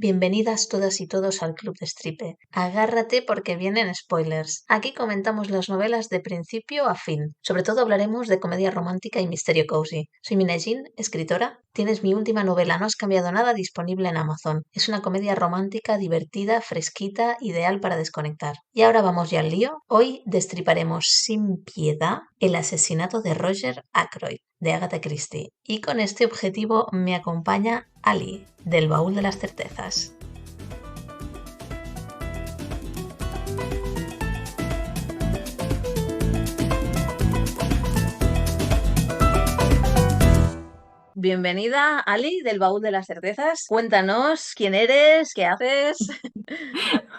Bienvenidas todas y todos al Club de Stripe. Agárrate porque vienen spoilers. Aquí comentamos las novelas de principio a fin. Sobre todo hablaremos de comedia romántica y misterio cozy. Soy Mina Jean, escritora. Tienes mi última novela, No has cambiado nada, disponible en Amazon. Es una comedia romántica, divertida, fresquita, ideal para desconectar. Y ahora vamos ya al lío. Hoy destriparemos sin piedad el asesinato de Roger Ackroyd, de Agatha Christie. Y con este objetivo me acompaña Ali, del Baúl de las Certezas. Bienvenida, Ali, del Baúl de las Certezas. Cuéntanos quién eres, qué haces.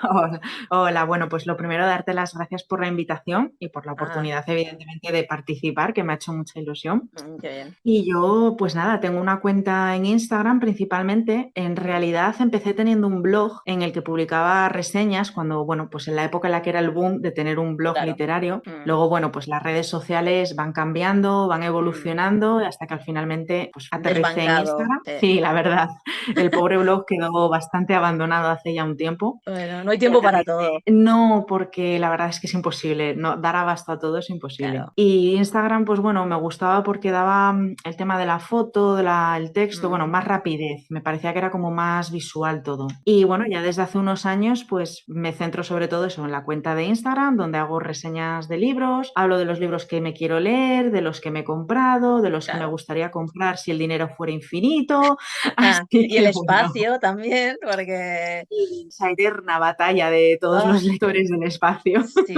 Hola, hola, bueno, pues lo primero, darte las gracias por la invitación y por la Ah, oportunidad, evidentemente, de participar, que me ha hecho mucha ilusión. qué bien. Y yo, pues nada, tengo una cuenta en Instagram principalmente. En realidad empecé teniendo un blog en el que publicaba reseñas cuando, bueno, pues en la época en la que era el boom de tener un blog Claro. literario. Mm, Luego, bueno, pues las redes sociales van cambiando, van mm. evolucionando hasta que finalmente pues aterricé en Desbancado. Instagram. Sí, la verdad, el pobre blog quedó bastante abandonado hace ya un tiempo. Bueno, no hay Y tiempo para aterricé. todo. No, porque la verdad es que es imposible, no, dar abasto a todo es imposible. Claro. Y Instagram, pues bueno, me gustaba porque daba el tema de la foto, el texto, bueno, Mm, más rapidez, me parecía que era como más visual todo. Y bueno, ya desde hace unos años, pues me centro sobre todo eso en la cuenta de Instagram, donde hago reseñas de libros, hablo de los libros que me quiero leer, de los que me he comprado, de los que me claro. gustaría comprar si el dinero fuera infinito, Ah, así y el que bueno. espacio también, porque Y esa eterna batalla de todos ah, los lectores del espacio. si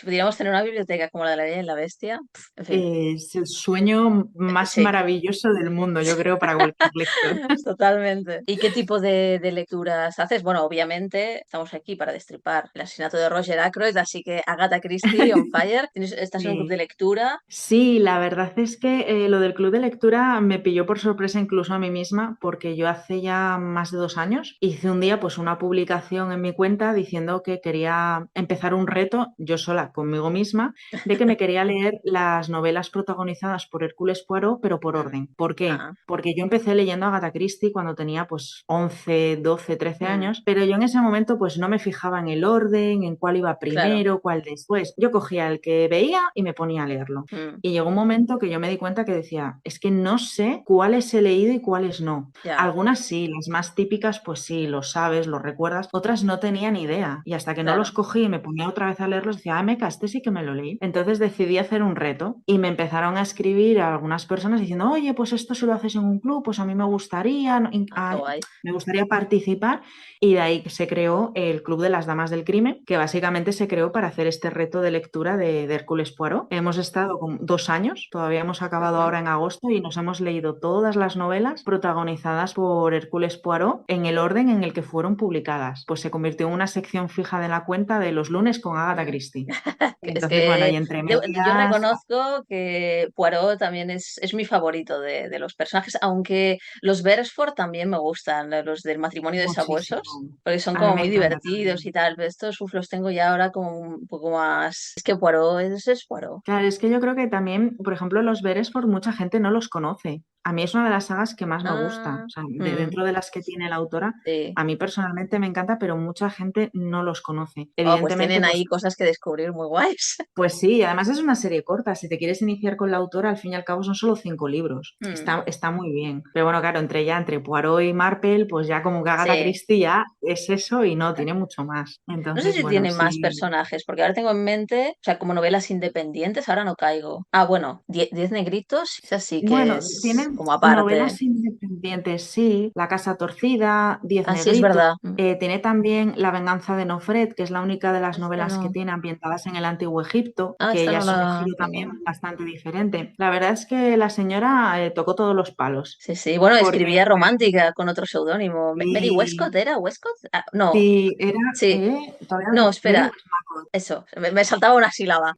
pudiéramos tener una biblioteca como la de la Bella y la Bestia, en fin, Es el sueño más sí. maravilloso del mundo, yo creo, para cualquier lector. Totalmente. ¿Y qué tipo de lecturas haces? Bueno, obviamente estamos aquí para destripar el asesinato de Roger Ackroyd, así que Agatha Christie on fire. ¿Estás en un club de Sí. lectura? Sí, la verdad es que lo del club de lectura me pilló por sorpresa incluso a mí misma, porque yo hace ya más de 2 años hice un día pues una publicación en mi cuenta diciendo que quería empezar un reto yo sola conmigo misma de que me quería leer las novelas protagonizadas por Hércules Poirot, pero por Mm. orden. ¿Por qué? Ah, Porque yo empecé leyendo a Agatha Christie cuando tenía pues 11, 12, 13 mm, años, pero yo en ese momento pues no me fijaba en el orden, en cuál iba claro. primero, cuál después. Yo cogía el que veía y me ponía a leerlo. Mm, Y llegó un momento que yo me di cuenta que decía, es que no sé cuáles he leído y cuáles no. ya, Algunas sí, las más típicas, pues sí, lo sabes, lo recuerdas. Otras no tenía ni idea. Y hasta que no los claro. cogí y me ponía otra vez a leerlos, decía, ah, meca, este sí que me lo leí. Entonces decidí hacer un reto y me empezaron a escribir a algunas personas diciendo, oye, pues esto si lo haces en un club, pues a mí me gustaría, Ah, qué guay. me gustaría participar. Y de ahí se creó el Club de las Damas del Crimen, que básicamente se creó para hacer este reto de lectura de Hércules Poirot. Hemos estado con 2 años, todavía hemos acabado Ujú. ahora en agosto y nos hemos leído todas las novelas protagonizadas por Hércules Poirot en el orden en el que fueron publicadas. Pues se convirtió en una sección fija de la cuenta de los lunes con Agatha Mm. Christie. Es Entonces, bueno, que y entre yo medias, reconozco que Poirot también es mi favorito de los personajes, aunque los Beresford también me gustan, los del matrimonio de sabuesos, muchísimo. porque son A mí como me muy encanta divertidos también. y tal, pero estos uf, los tengo ya ahora como un poco más... Es que Poirot es Poirot. Claro, es que yo creo que también, por ejemplo, los Beresford mucha gente no los conoce. A mí es una de las sagas que más me gusta. Ah, O sea, mm, dentro de las que tiene la autora, sí. a mí personalmente me encanta, pero mucha gente no los conoce. Oh, pues Evidentemente, tienen ahí pues, cosas que descubrir muy guays. pues sí, y además es una serie corta. Si te quieres iniciar con la autora, al fin y al cabo son solo 5 libros. Mm, Está muy bien. Pero bueno, claro, entre Poirot y Marple, pues ya como que Agatha sí. Christie ya es eso y no tiene mucho más. No sé Entonces, si bueno, tiene más sí. personajes, porque ahora tengo en mente, o sea, como novelas independientes, ahora no caigo. Ah, bueno, Diez Negritos, esa sí que Bueno, es tienen como aparte. novelas independientes, sí. La Casa Torcida, Diez Ah, sí, es Negritos. verdad. Tiene también La venganza de Nofret, que es la única de las Esta novelas que no. tiene ambientadas en el Antiguo Egipto, Ah, que esta ya no es un la giro también tengo. bastante diferente. La verdad es que la señora tocó todos los palos, Sí, sí. Bueno, porque escribía romántica con otro seudónimo. Mary sí, Westcott era, ¿Westcott? Ah, no, sí, era, sí. todavía No, Mary espera. Westmacott. Eso, me saltaba una sílaba.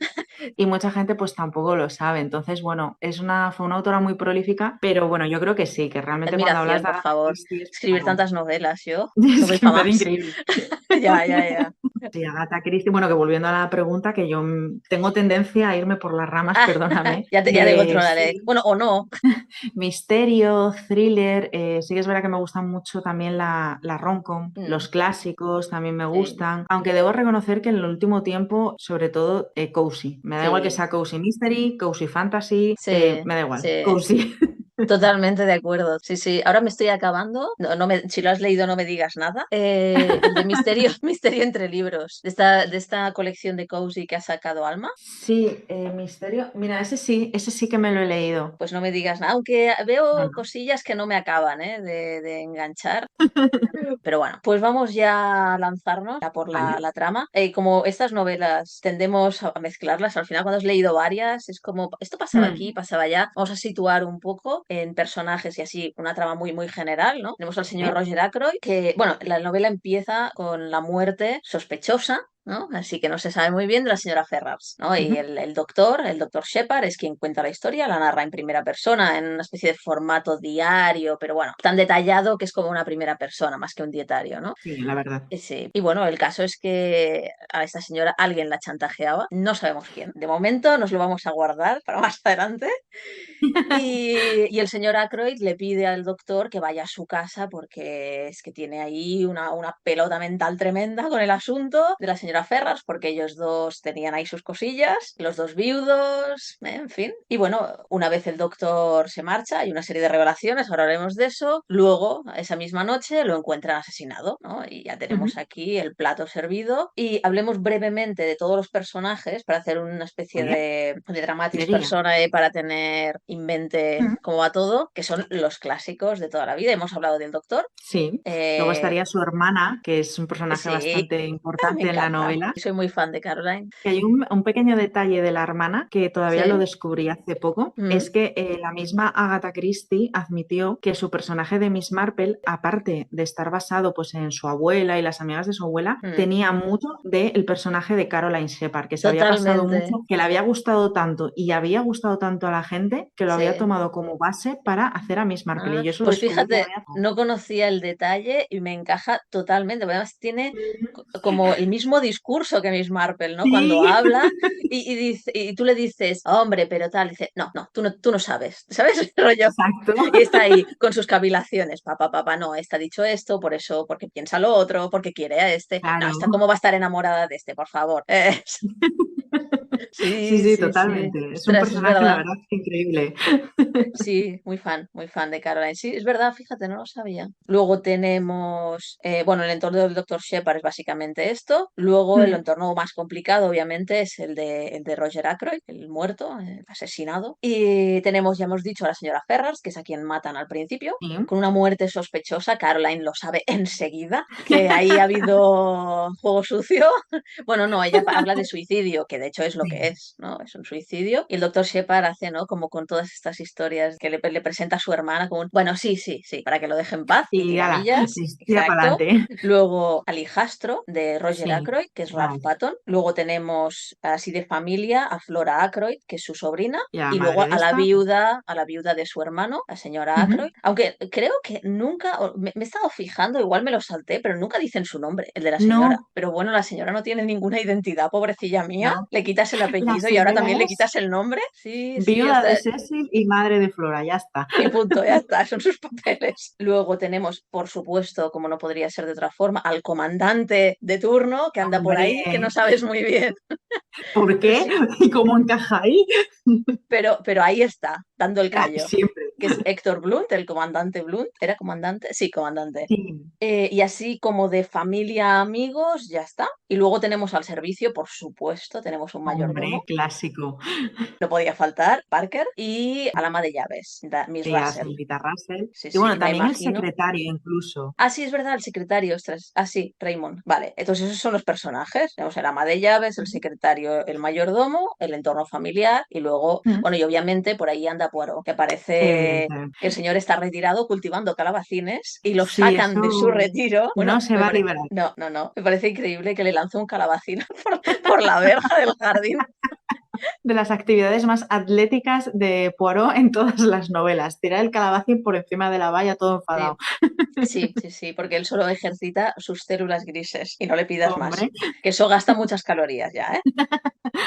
Y mucha gente pues tampoco lo sabe. Entonces, bueno, fue una autora muy prolífica, pero bueno, yo creo que sí, que Qué realmente cuando hablas admiración, de por Agatha favor. Christie es Escribir claro. tantas novelas, yo no Es doy que me para parece más. increíble. Ya, ya, ya. Sí, Agatha Christie, bueno, que volviendo a la pregunta, que yo tengo tendencia a irme por las ramas, Ah, perdóname, ya te controlaré. sí, Bueno, o no. misterio, thriller, sí que es verdad que me gustan mucho también la rom-com, los Mm, clásicos también me sí, gustan, aunque debo reconocer que en el último tiempo, sobre todo, cozy. Me da igual que sí, sea cozy mystery, cozy fantasy, sí, me da igual, sí. cozy. Totalmente de acuerdo. Sí, sí. Ahora me estoy acabando. No, si lo has leído, no me digas nada. El de Misterio, Misterio entre libros. De esta colección de Cozy que ha sacado Alma. Sí, misterio, mira, ese sí que me lo he leído. Pues no me digas nada. Aunque No, veo no. cosillas que no me acaban, de enganchar. Pero bueno, pues vamos ya a lanzarnos a por Vale. la trama. Como estas novelas tendemos a mezclarlas, al final cuando has leído varias es como, esto pasaba aquí, Hmm, pasaba allá, vamos a situar un poco en personajes y así una trama muy, muy general, ¿no? Tenemos al señor vale. Roger Ackroyd, que, bueno, la novela empieza con la muerte sospechosa, ¿no? Así que no se sabe muy bien de la señora Ferrars, ¿no? Y Ujú. el doctor Shepard, es quien cuenta la historia, la narra en primera persona, en una especie de formato diario, pero bueno, tan detallado que es como una primera persona, más que un dietario, ¿no? Sí, la verdad. Sí. Y bueno, el caso es que a esta señora alguien la chantajeaba, no sabemos quién. De momento nos lo vamos a guardar para más adelante. Y el señor Ackroyd le pide al doctor que vaya a su casa porque es que tiene ahí una pelota mental tremenda con el asunto de la señora Ferrars, porque ellos dos tenían ahí sus cosillas, los dos viudos, en fin. Y bueno, una vez el doctor se marcha, hay una serie de revelaciones, ahora hablaremos de eso. Luego, esa misma noche, lo encuentran asesinado, ¿no? Y ya Ujú. tenemos aquí el plato servido. Y hablemos brevemente de todos los personajes para hacer una especie Vale, de dramatis diría. personae para tener en mente Ujú. cómo va todo, que son los clásicos de toda la vida. Hemos hablado del doctor. Sí. Luego Eh, estaría su hermana, que es un personaje sí, bastante me importante en la encanta. novela. Soy muy fan de Caroline. Que hay un pequeño detalle de la hermana que todavía lo Sí. descubrí hace poco, es Mm, que la misma Agatha Christie admitió que su personaje de Miss Marple, aparte de estar basado pues, en su abuela y las amigas de su abuela, mm. tenía mucho del personaje de Caroline Shepard, que se había basado Totalmente. mucho, que le había gustado tanto y había gustado tanto a la gente que lo había Sí. tomado como base para hacer a Miss Marple. Y Ah, yo eso lo pues descubrí fíjate, todavía. no conocía el detalle y me encaja totalmente. Porque además tiene Ujú. como el mismo discurso que Miss Marple, ¿no? Cuando Sí, habla y tú le dices, hombre, pero tal, y dice, no, no, tú no sabes, ¿sabes? El rollo. exacto. Y está ahí con sus cavilaciones, papá, no, esta ha dicho esto, por eso, porque piensa lo otro, porque quiere a este. No, Claro. esta cómo va a estar enamorada de este, por favor. Sí, Sí, sí, sí, sí. totalmente. Es un Ostras, es personaje, la verdad. verdad, increíble. Sí, muy fan de Caroline. Sí, es verdad, fíjate, no lo sabía. Luego tenemos, bueno, el entorno del Dr. Shepard es básicamente esto. Luego el Mm, entorno más complicado, obviamente, es el de Roger Ackroyd, el muerto, el asesinado. Y tenemos, ya hemos dicho, a la señora Ferrars, que es a quien matan al principio, sí. con una muerte sospechosa. Caroline lo sabe enseguida, que ahí ha habido juego sucio. Bueno, no, ella habla de suicidio, que de hecho es lo que Sí. es, ¿no? Es un suicidio. Y el doctor Shepard hace, ¿no? Como con todas estas historias que le presenta a su hermana, como, bueno, sí, sí, sí, para que lo deje en paz y Y ala, tiramillas, tira para exacto. adelante. Luego al hijastro de Roger Sí, Ackroyd, que es Ralph Ralph. Patton. Luego tenemos, así de familia, a Flora Ackroyd, que es su sobrina. Y a la Y luego madre de esta. a la viuda de su hermano, la señora Ujú. Ackroyd. Aunque creo que nunca, me he estado fijando, igual me lo salté, pero nunca dicen su nombre, el de la señora. No, Pero bueno, la señora no tiene ninguna identidad, pobrecilla mía. no. Le quitas el La apellido y ahora señora también le es quitas el nombre. Sí, sí, viuda de hasta. Cecil y madre de Flora, ya está. Y punto, ya está, son sus papeles. Luego tenemos, por supuesto, como no podría ser de otra forma, al comandante de turno que anda por Hombre, ahí, que no sabes muy bien. ¿por Pero qué? sí, ¿Y cómo encaja ahí? pero ahí está, dando el Ah, callo, siempre. que es Héctor Blunt, el comandante Blunt. ¿Era comandante? Sí, comandante. Sí. Y así como de familia, amigos, ya está. Y luego tenemos al servicio, por supuesto, tenemos un Hombre, mayordomo, clásico. no podía faltar, Parker, y al ama de llaves, Miss Sí, a la Russell. señorita Russell. Sí, Y sí, bueno, me también el imagino. secretario incluso. Ah, sí, es verdad, el secretario, ostras. Ah, sí, Raymond. Vale, entonces esos son los personajes. Tenemos el ama de llaves, el Ujú. secretario, el mayordomo, el entorno familiar y luego, Mm, bueno, y obviamente por ahí anda Poirot, que parece evidentemente. que el señor está retirado cultivando calabacines y lo Sí, sacan eso de su retiro. Bueno, no se va a liberar. no, no, no, me parece increíble que le lanzó un calabacín por la verja del jardín. de las actividades más atléticas de Poirot en todas las novelas. Tirar el calabacín por encima de la valla todo enfadado. Sí. Sí, sí, sí, porque él solo ejercita sus células grises y no le pidas más, Hombre, que eso gasta muchas calorías ya,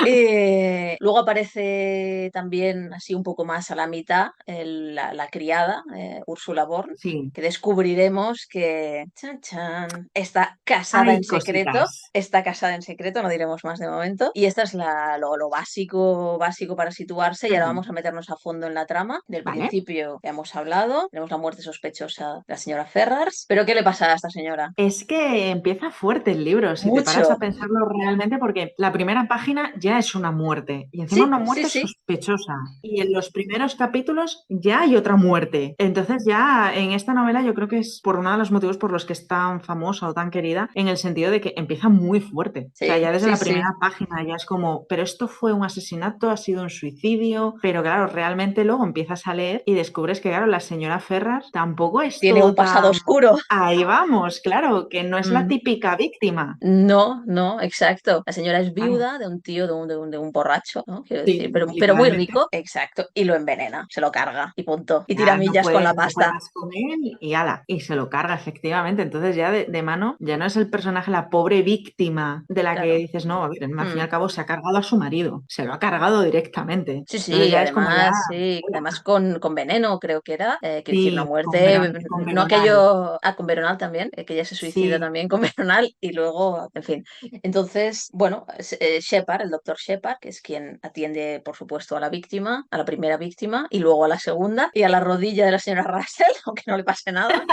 ¿eh? Luego aparece también, así un poco más a la mitad, la criada, Úrsula Born, sí. que descubriremos que chan, chan, Hay cositas. está casada en secreto, no diremos más de momento, y esta es lo básico, básico para situarse, y ahora Ujú. vamos a meternos a fondo en la trama. Del Vale. principio ya hemos hablado, tenemos la muerte sospechosa de la señora Ferrars, pero ¿qué le pasa a esta señora? Es que empieza fuerte el libro, si te paras a Mucho. pensarlo realmente, porque la primera página ya es una muerte, y encima Sí, una sí, muerte sí. sospechosa. Y en los primeros capítulos ya hay otra muerte. Entonces ya en esta novela yo creo que es por uno de los motivos por los que es tan famosa o tan querida, en el sentido de que empieza muy fuerte. O sea, Sí, ya desde sí, la sí. primera página ya es como, pero esto fue un asesinato, ha sido un suicidio, pero claro, realmente luego empiezas a leer y descubres que, claro, la señora Ferrars tampoco es Tiene un todo pasado tan... oscuro. Ahí vamos, claro, que no es la Mm. típica víctima. No, no, exacto. La señora es Claro, viuda de un tío, de un borracho, ¿no? Quiero decir, sí, pero muy literalmente. rico, exacto. Y lo envenena, se lo carga y punto. Y tira Ya millas con la no puede pasta. más con él y ala, y se lo carga efectivamente. Entonces ya de mano, ya no es el personaje, la pobre víctima de la que Claro. dices, no, a ver, al fin y Mm. al cabo se ha cargado a su marido, se lo ha cargado directamente. Sí, Entonces sí, ya es como ya, además, sí, hola. además con veneno, creo que era, quiero decir, una Sí, muerte, Con no Veronal. aquello, con Veronal también, que ella se suicida Sí, también con Veronal y luego, en fin. Entonces, bueno, Shepard, el doctor Shepard, que es quien atiende, por supuesto, a la víctima, a la primera víctima y luego a la segunda y a la rodilla de la señora Russell, aunque no le pase nada.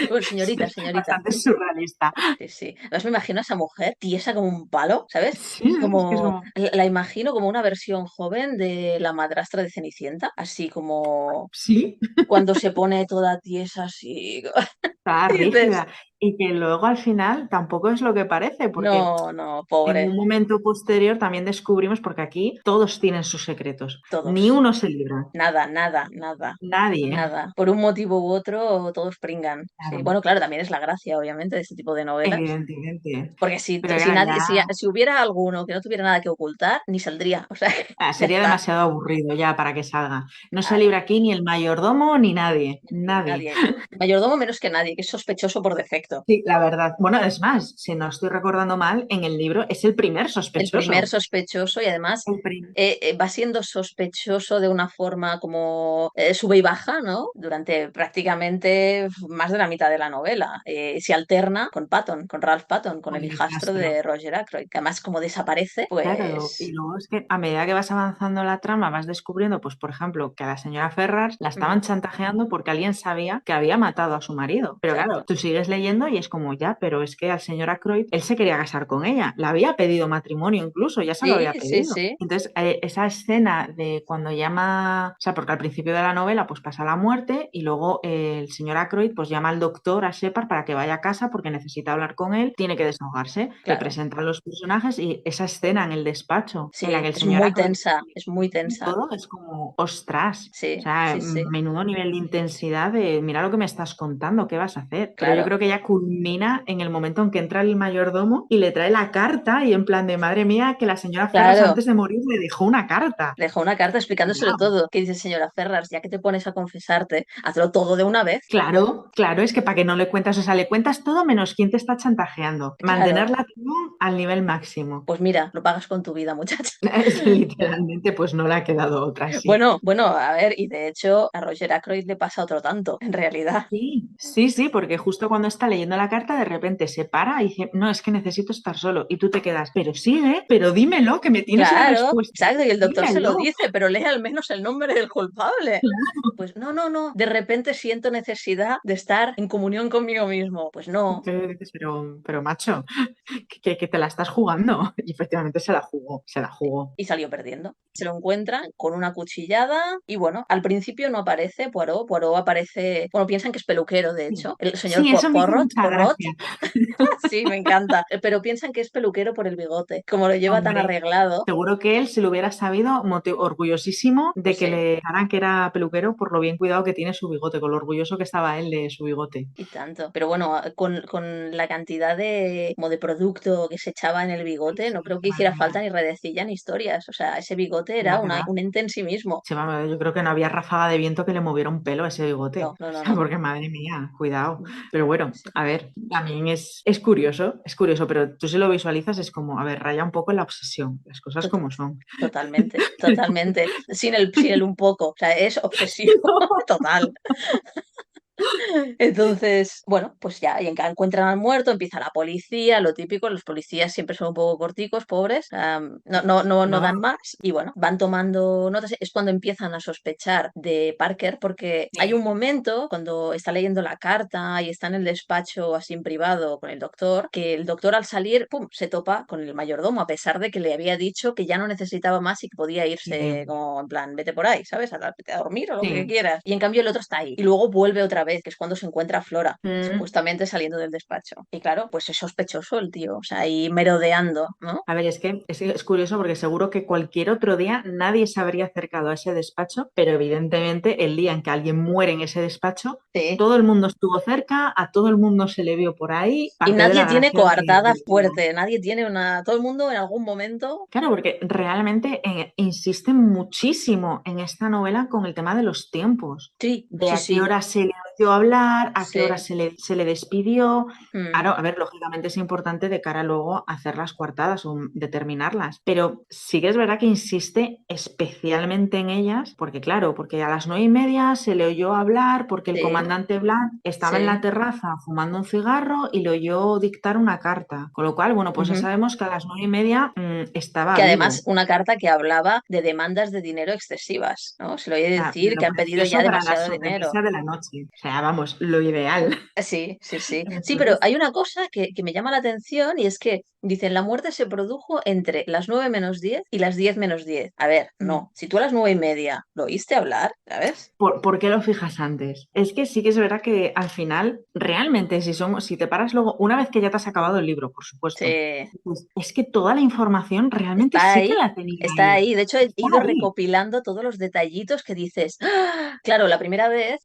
Bueno, señorita, sí, señorita. bastante surrealista. Sí, sí. Además me imagino a esa mujer tiesa como un palo, ¿sabes? Sí, es que es Como, como, la imagino como una versión joven de la madrastra de Cenicienta, así como sí. cuando se pone toda tiesa así. Está Y dices, rígida y que luego al final tampoco es lo que parece, porque no, no, en pobre, un momento posterior también descubrimos, porque aquí todos tienen sus secretos, ni todos. uno se libra, Nada, nada, nada. nadie, Nada, por un motivo u otro todos pringan. Sí, claro, bueno, claro, también es la gracia, obviamente, de este tipo de novelas. evidentemente. Porque si, Pero si claro, nadie, ya si hubiera alguno que no tuviera nada que ocultar, ni saldría. O sea, ya sería está. demasiado aburrido ya para que salga. No se Claro. libra aquí ni el mayordomo ni nadie, Nadie, nadie. nadie. Mayordomo menos que nadie, que es sospechoso por defecto. Sí, la verdad. Bueno, es más, si no estoy recordando mal, en el libro es el primer El primer sospechoso. sospechoso y además El prim- va siendo sospechoso de una forma como sube y baja, ¿no? Durante prácticamente más de la mitad de la novela. Se alterna con Patton, con Ralph Patton, con Con el el hijastro hijastro. de Roger Ackroyd, que además como desaparece, Claro, y pues... luego es que a medida que vas avanzando la trama vas descubriendo, pues por ejemplo, que a la señora Ferrars la mm, estaban chantajeando porque alguien sabía que había matado a su marido. Pero claro, exacto. tú sigues leyendo y es como ya, pero es que al señor Ackroyd, él se quería casar con ella, la había pedido matrimonio incluso, ya se lo Sí, había sí, pedido. sí. Entonces, esa escena de cuando llama, o sea, porque al principio de la novela pues pasa la muerte y luego el señor Ackroyd pues llama al doctor, a Shepard, para que vaya a casa porque necesita hablar con él, tiene que desahogarse, le Claro. presentan los personajes y esa escena en el despacho en la que Sí, el es señor muy Ackroyd tensa, es muy tensa. todo es como, ostras, o Sí, sea, sí, sí. menudo nivel de intensidad de, mira lo que me estás contando, ¿qué vas a hacer? Pero yo Claro. creo que ya culmina en el momento en que entra el mayordomo y le trae la carta y en plan de, madre mía, que la señora Ferras Claro. antes de morir le dejó una carta. Dejó una carta explicándoselo Wow. todo. Que dice, señora Ferrars, ya que te pones a confesarte, hazlo todo de una vez. Claro, claro, es que para que no le cuentas, o sea, le cuentas todo menos quién te está chantajeando. Claro. Mantener la trama al nivel máximo. Pues mira, lo pagas con tu vida, muchacha. Es literalmente, pues no le ha quedado otra, sí. Bueno, bueno, a ver, y de hecho a Roger Ackroyd le pasa otro tanto, en realidad. Sí, sí, sí, porque justo cuando está leyendo la carta, de repente se para y dice, no, es que necesito estar solo. Y tú te quedas, pero sigue, pero dímelo, que me tienes la Claro, respuesta. exacto, y el doctor se lo Dímelo. dice, pero lee al menos el nombre del culpable. Pues no, no, no, de repente siento necesidad de estar en comunión conmigo mismo. Pues no, Entonces dices, pero macho, que te la estás jugando. Y efectivamente se la jugó, se la jugó. y salió perdiendo. Se lo encuentran con una cuchillada y bueno, al principio no aparece Poirot, Poirot aparece, bueno, piensan que es peluquero, de Sí, hecho, el señor sí, eso me hizo Porrot, mucha Porrot, gracia. sí, me encanta, pero piensan que es peluquero por el bigote, como lo lleva tan Hombre, arreglado, seguro que él, si lo hubiera sabido, orgullosísimo de pues que sí. le dijeran que era peluquero por lo bien cuidado que tiene su bigote, con lo orgulloso que estaba él de su bigote. Y tanto. Pero bueno, con la cantidad de, como de producto que se echaba en el bigote, no creo que Madre hiciera mía, falta ni redecilla ni historias. O sea, ese bigote que va, era que va. un ente en sí mismo. Sí, vamos, yo creo que no había ráfaga de viento que le moviera un pelo a ese bigote. No, no, O no, sea, no. porque madre mía, cuidado. Pero bueno, Sí, a ver, también es curioso, pero tú si lo visualizas es como, a ver, raya un poco en la obsesión, las cosas tot- como son. totalmente, totalmente. Sin el un poco. O sea, es obsesivo total. Entonces, bueno, pues ya, y encuentran al muerto, empieza la policía, lo típico, los policías siempre son un poco corticos, pobres, no No da. dan más, y bueno, van tomando notas, es cuando empiezan a sospechar de Parker, porque hay un Sí, momento cuando está leyendo la carta y está en el despacho así en privado con el doctor, que el doctor al salir, pum, se topa con el mayordomo, a pesar de que le había dicho que ya no necesitaba más y que podía irse sí, como en plan, vete por ahí, ¿sabes? Vete a dormir o lo que sí. quieras. Y en cambio el otro está ahí. Y luego vuelve otra vez, que es cuando se encuentra a Flora, Mm. supuestamente saliendo del despacho. Y claro, pues es sospechoso el tío, o sea, ahí merodeando, ¿no? A ver, es curioso porque seguro que cualquier otro día nadie se habría acercado a ese despacho, pero evidentemente el día en que alguien muere en ese despacho, Sí. todo el mundo estuvo cerca, a todo el mundo se le vio por ahí, Y parte de nadie la tiene gracia coartada del tío. fuerte, nadie tiene una... Todo el mundo en algún momento... Claro, porque realmente insiste muchísimo en esta novela con el tema de los tiempos, Sí, de sí, a qué sí, hora se le oyó hablar, a qué hora sí. se le despidió. Mm, Claro, a ver, lógicamente es importante de cara luego a hacer las coartadas o determinarlas, pero sí que es verdad que insiste especialmente en ellas, porque claro, porque a las 9:30 se le oyó hablar porque el sí, comandante Blanc estaba en la sí. terraza fumando un cigarro y le oyó dictar una carta, con lo cual, bueno, pues ya Ujú. sabemos que a las 9:30 estaba Que además vivo. una carta que hablaba de demandas de dinero excesivas, ¿no? Se lo oye O sea, decir que lo han pedido precioso ya para la demasiado dinero. sobremesa de la noche. O sea, vamos, lo ideal. Sí, sí, sí. Sí, pero Entonces, hay una cosa que me llama la atención y es que dicen la muerte se produjo entre las 9 menos 10 y las 10 menos 10. A ver, mm, no. Si tú a las 9:30 lo oíste hablar, ¿sabes? ¿por qué lo fijas antes? Es que sí que es verdad que al final, realmente, si te paras luego, una vez que ya te has acabado el libro, por supuesto, Sí. pues es que toda la información realmente Está sí que ahí, la tenía está ahí. ahí. De hecho, he Está ido ahí. recopilando todos los detallitos que dices. ¡Ah! Claro, la primera vez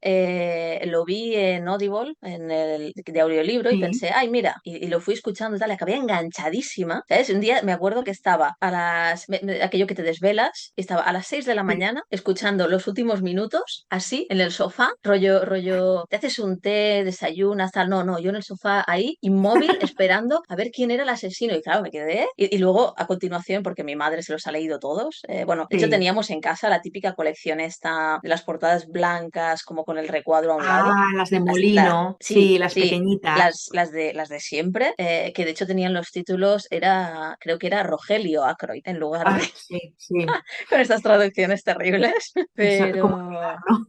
lo vi en Audible, en el de audiolibro, y Sí. pensé, ay, mira, y lo fui escuchando y tal, y acabé enganchadísima. ¿Sabes? Un día me acuerdo que estaba aquello que te desvelas, y estaba a las 6 de la Sí. mañana escuchando los últimos minutos, así, en el sofá, rollo, te haces un té, desayunas, tal. No, no, yo en el sofá ahí, inmóvil, esperando a ver quién era el asesino. Y claro, me quedé. Y luego, a continuación, porque mi madre se los ha leído todos, bueno, de hecho Sí. teníamos en casa la típica colección esta de las portadas blancas, como con el recuadro a un lado. Ah, las de molino. Sí, Sí, las sí, pequeñitas. las de siempre, que de hecho tenían los títulos, creo que era Rogelio Ackroyd en lugar de Ah, sí, sí. con estas traducciones terribles, Eso, como pero ¿no?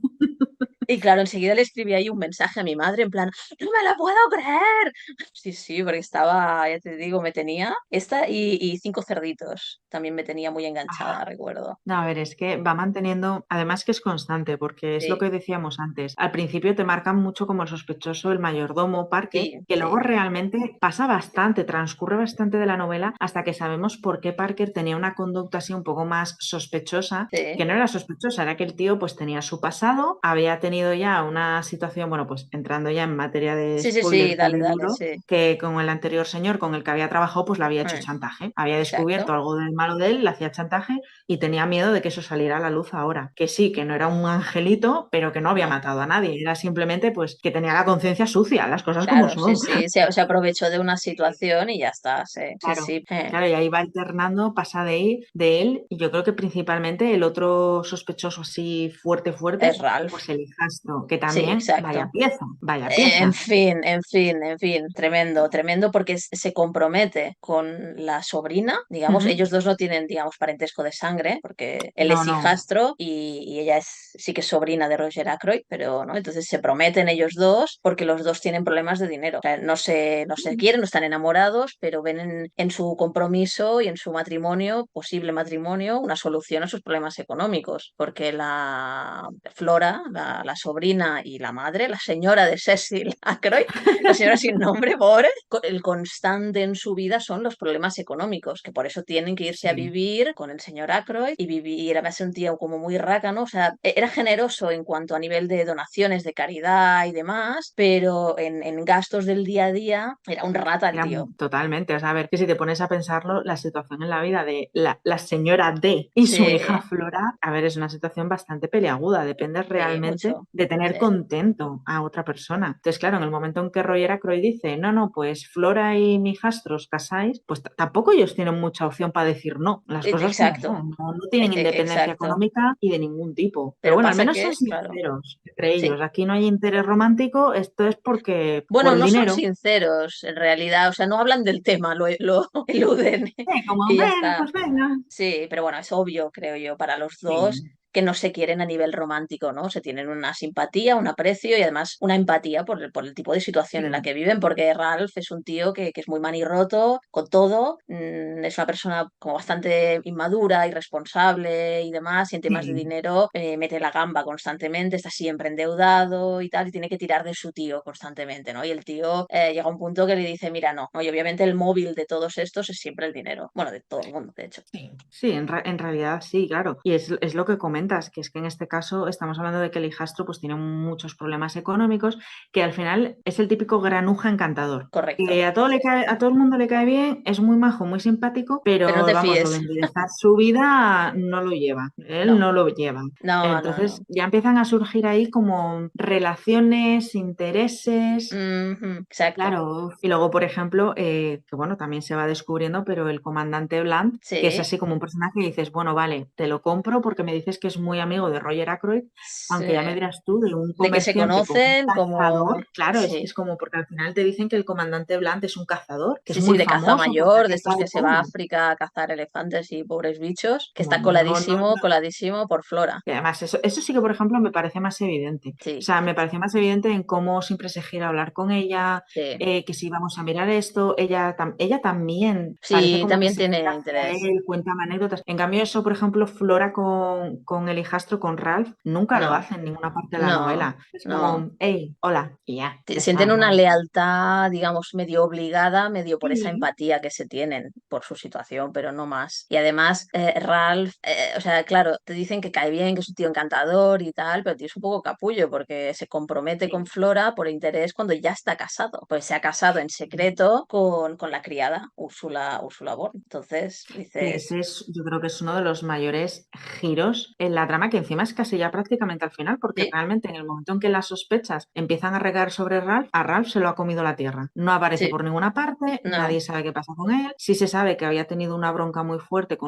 y claro, enseguida le escribí ahí un mensaje a mi madre en plan, no me lo puedo creer. Sí, sí, porque estaba, ya te digo, me tenía esta y Cinco cerditos. También me tenía muy enganchada, recuerdo. No, a ver, es que va manteniendo, además que es constante, porque es lo Sí, que decíamos antes. Al principio te marcan mucho como el sospechoso, el mayordomo, Parker, sí, que luego sí, realmente pasa bastante, transcurre bastante de la novela hasta que sabemos por qué Parker tenía una conducta así un poco más sospechosa, que sí. no era sospechosa, era que el tío pues tenía su pasado, había tenido ya una situación, bueno, pues entrando ya en materia de Sí, sí, sí, spoiler puro dale, y dale, duro, sí. que con el anterior señor con el que había trabajado pues le había hecho Mm, chantaje, había descubierto exacto. algo del malo de él, le hacía chantaje y tenía miedo de que eso saliera a la luz ahora. Que sí, que no era un angelito, pero que no había No. matado a nadie. Era simplemente pues que tenía la conciencia sucia, las cosas como Claro, sí, son. sí, se aprovechó de una situación y ya está, sí, sí, Claro, sí. claro, y ahí va alternando, pasa de él, y yo creo que principalmente el otro sospechoso así fuerte, fuerte, Es Ralph. pues el hijastro, que Sí, también, vaya exacto. pieza, vaya En pieza. fin, en fin, en fin, tremendo, tremendo porque se compromete con la sobrina, digamos, Ujú. ellos dos no tienen, digamos, parentesco de sangre, porque él No, es no. hijastro y ella sí que es sobrina de Roger Ackroyd, pero no, entonces se prometen ellos dos porque los dos tienen problemas de dinero. O sea, no se quieren, no están enamorados, pero ven en su compromiso y en su matrimonio, posible matrimonio, una solución a sus problemas económicos, porque la Flora, la sobrina y la madre, la señora de Cecil Ackroyd, la señora sin nombre, pobre, el constante en su vida son los problemas económicos, que por eso tienen que irse a Sí. vivir con el señor Ackroyd y vivir, a ser un tío como muy rácano, o sea, era generoso en cuanto a nivel de donaciones, de caridad y demás, pero en gastos del día a día era un rata el Era tío. totalmente, o sea, a ver, que si te pones a pensarlo, la situación en la vida de la señora D y su hija Sí, Flora, a ver, es una situación bastante peliaguda, depende sí, realmente mucho. de tener Sí. contento a otra persona. Entonces, claro, en el momento en que Roger Ackroyd dice, no, no, pues Flora y mi hijastro os casáis, pues tampoco ellos tienen mucha opción para decir no, las cosas como Exacto, son, no tienen independencia exacto. económica y de ningún tipo. Pero Pero bueno, al pasa menos son que, claro, sinceros entre sí. ellos, aquí no hay interés romántico, esto es porque por Bueno, el no son dinero. sinceros en realidad, o sea, no hablan del tema, lo eluden Como, y ya bueno, está. pues venga. Sí, pero bueno, es obvio, creo yo, para los dos Sí, que no se quieren a nivel romántico, ¿no? Se tienen una simpatía, un aprecio y además una empatía por el tipo de situación en la sí, que viven, porque Ralph es un tío que es muy manirroto con todo, es una persona como bastante inmadura, irresponsable y demás, y en temas de sí. dinero mete la gamba constantemente, está siempre endeudado y tal, y tiene que tirar de su tío constantemente, ¿no? Y el tío llega a un punto que le dice, mira, no, y obviamente el móvil de todos estos es siempre el dinero, bueno, de todo el mundo, de hecho. Sí, sí, en realidad sí, claro. Y es lo que comentas, que es que en este caso estamos hablando de que el hijastro pues tiene muchos problemas económicos, que al final es el típico granuja encantador. Correcto. Que a todo el mundo le cae bien, es muy majo, muy simpático, Pero no pero te vamos, lo de fíes. enderezar su vida no lo lleva. Él No, no lo lleva. no, no, Entonces no. ya empiezan a surgir ahí como relaciones, intereses. Ujú, exacto. Claro, y luego, por ejemplo, que bueno, también se va descubriendo, pero el comandante Blunt, que es Sí, así como un personaje que dices, bueno, vale, te lo compro porque me dices que es muy amigo de Roger Ackroyd, sí. aunque ya me dirás tú, de un De que se comerciante con un conocen como... cazador, claro, es Sí. como porque al final te dicen que el comandante Blunt es un cazador, que es Sí, sí, muy de caza famoso porque mayor, ha de estos cazado que se va a todo. África a cazar elefantes y pobres bichos, que está Como no, no, coladísimo, no. coladísimo por Flora. Y además, eso sí que, por ejemplo, me parece más evidente. O Sí, sea, me pareció más evidente en cómo siempre se gira a hablar con ella, sí. que si vamos a mirar esto, ella también parece Sí, como que también se gira tiene hacia interés. él, cuenta anécdotas. En cambio, eso, por ejemplo, Flora con el hijastro, con Ralph, nunca lo No, hace en ninguna parte de la no, novela. Es no. como, hey, hola, y ya está, Sienten una ¿no? lealtad, digamos, medio obligada, medio por esa Sí, empatía que se tienen por su situación, pero no más. Y además, Ralph, o sea, claro, te dicen que cae bien, que es un tío encantador y tal, pero el tío es un poco capullo porque se compromete con sí. Flora por interés cuando ya está casado. Pues se ha casado en secreto con la criada, Úrsula Born. Entonces, Que ese dices, es, yo creo que es uno de los mayores giros en la trama, que encima es casi ya prácticamente al final, porque sí, realmente en el momento en que las sospechas empiezan a recaer sobre Ralph, a Ralph se lo ha comido la tierra. No aparece sí, por ninguna parte, no, nadie sabe qué pasa con él. Sí se sabe que había tenido una bronca muy fuerte con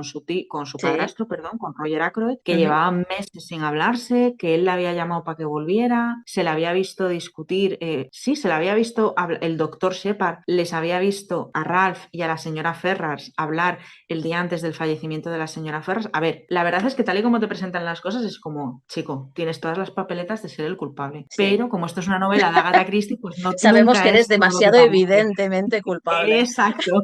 con su sí, padrastro, perdón, con Roger Ackroyd, que ujú, llevaban meses sin hablarse, que él le había llamado para que volviera, se le había visto discutir, sí, se le había visto, el doctor Shepard les había visto a Ralph y a la señora Ferrars hablar el día antes del fallecimiento de la señora Ferras. A ver, la verdad es que tal y como te presentan las cosas es como, chico, tienes todas las papeletas de ser el culpable. sí. Pero como esto es una novela de Agatha Christie, pues no, Sabemos que nunca eres es todo lo que demasiado parece. evidentemente culpable. Exacto.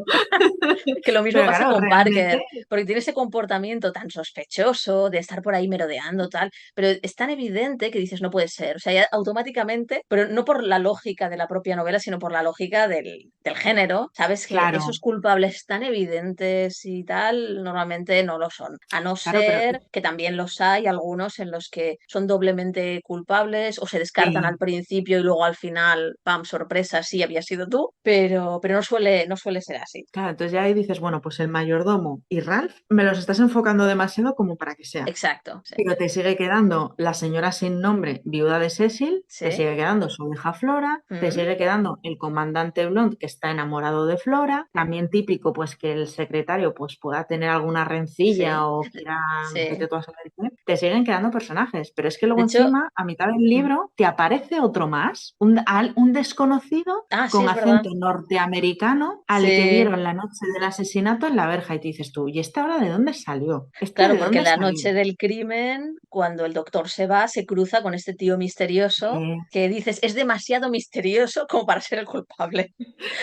Que lo mismo Pero pasa claro, con realmente Parker, porque tiene ese comportamiento tan sospechoso de estar por ahí merodeando, tal, pero es tan evidente que dices, no puede ser. O sea, ya automáticamente, pero no por la lógica de la propia novela, sino por la lógica del género, sabes que esos claro, culpables tan evidentes y tal, normalmente no lo son. A no claro, pero ser que también los hay algunos en los que son doblemente culpables o se descartan al sí. principio y luego al final, pam, sorpresa, sí había sido tú, pero no suele ser así. Claro, entonces ya ahí dices, bueno, pues el mayordomo y Ralph me los estás enfocando demasiado como para que sea. Exacto, sí. Pero te sigue quedando la señora sin nombre, viuda de Cecil, te Sí. sigue quedando su hija Flora, te Mm, sigue quedando el comandante Blond que está enamorado de Flora, también típico pues que el secretario pues pueda tener alguna rencilla sí, o quiera, sí. vete tú a saber qué, te siguen quedando personajes, pero es que De luego hecho, encima, a mitad del mm, libro, te aparece otro más, un desconocido sí, con es verdad. acento norteamericano al que Sí, vieron la noche del asesinato en la verja y te dices tú, ¿y esta ahora de dónde salió? ¿Este claro, de porque dónde la salió? noche del crimen, cuando el doctor se va, se cruza con este tío misterioso Eh, que dices, es demasiado misterioso como para ser el culpable,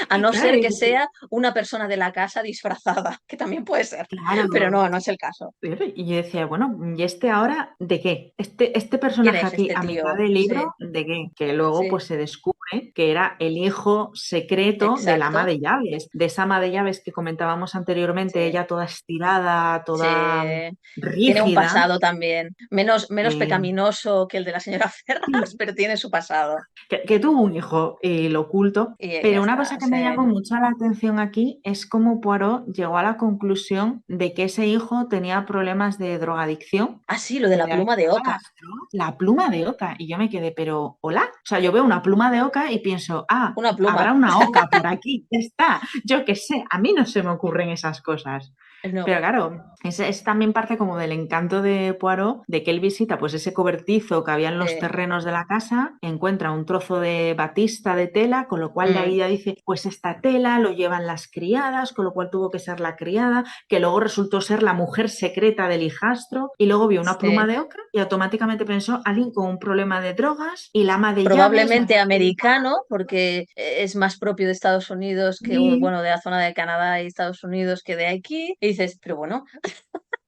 a no Claro, ser que sea una persona de la casa disfrazada, que también puede ser, claro, pero no, no es el caso. y yo decía, bueno, ¿y este ahora de qué? Este ¿Quién personaje es aquí este a mitad tío? del Sí, libro, ¿de qué? Que luego sí, pues se descubre que era el hijo secreto del ama exacto. de llaves, de esa ama de llaves que comentábamos anteriormente, Sí, ella toda estirada, sí. toda Tiene un rígida. pasado también, menos eh, pecaminoso que el de la señora Ferrars, sí, pero tiene su pasado. que tuvo un hijo lo oculto, Y ya pero una cosa está, que sí. me llamó mucho la atención aquí es cómo Poirot llegó a la conclusión de que ese hijo tenía problemas de drogadicción, Ah, sí, lo de que la le pluma de afectaba oca. las drogas, la pluma de oca, y yo me quedé, pero ¿hola? O sea, yo veo una pluma de oca y pienso, Una habrá pluma. una oca por aquí, ya está, yo qué sé, a mí no se me ocurren esas cosas. No. Pero claro, es también parte como del encanto de Poirot, de que él visita pues ese cobertizo que había en los Sí. terrenos de la casa, encuentra un trozo de batista de tela, con lo cual de Mm, ahí ya dice, pues esta tela lo llevan las criadas, con lo cual tuvo que ser la criada, que luego resultó ser la mujer secreta del hijastro, y luego vio una pluma sí. de oca y automáticamente pensó, alguien con un problema de drogas y la ama de llaves me Probablemente va a dedicar americano, porque es más propio de Estados Unidos que, y bueno, de la zona de Canadá y Estados Unidos que de aquí. Y dices, pero bueno,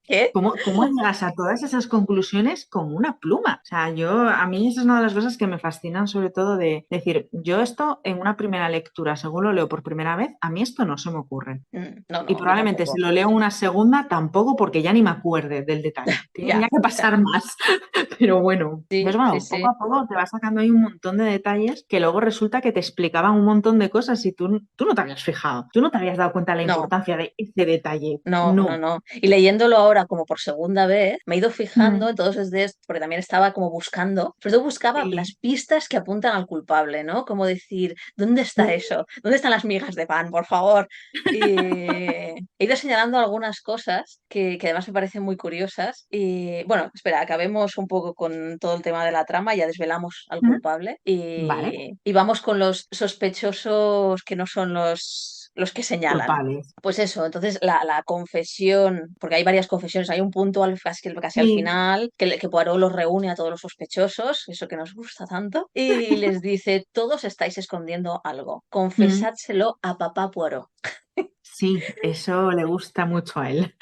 ¿qué? ¿cómo llegas a todas esas conclusiones con una pluma? O sea, a mí esa es una de las cosas que me fascinan sobre todo de decir, yo esto en una primera lectura, según lo leo por primera vez, a mí esto no se me ocurre. No, Y no, yo probablemente si tampoco. lo leo una segunda, tampoco, porque ya ni me acuerde del detalle. Ya, Tenía que pasar más. Pero bueno, sí, pues sí, bueno, poco sí. a poco te vas sacando ahí un montón de detalles que luego resulta que te explicaban un montón de cosas y tú no te habías fijado, tú no te habías dado cuenta de la No. importancia de ese detalle. No, no, No. no. Y leyéndolo ahora como por segunda vez, me he ido fijando Mm, en todos desde esto, porque también estaba como buscando, pero todo buscaba las sí, pistas que apuntan al culpable, ¿no? Como decir, ¿dónde está sí. eso? ¿Dónde están las migas de pan, por favor? Y he ido señalando algunas cosas que además me parecen muy curiosas. Y bueno, espera, acabemos un poco con todo el tema de la trama, ya desvelamos al Mm, culpable vale. y vamos con los sospechosos que no son los que señalan. Culpables. Pues eso, entonces la confesión, porque hay varias confesiones, hay un punto casi al Sí. final que Poirot los reúne a todos los sospechosos, eso que nos gusta tanto, y les dice, todos estáis escondiendo algo, Mm, confesádselo a papá Poirot. sí, eso le gusta mucho a él.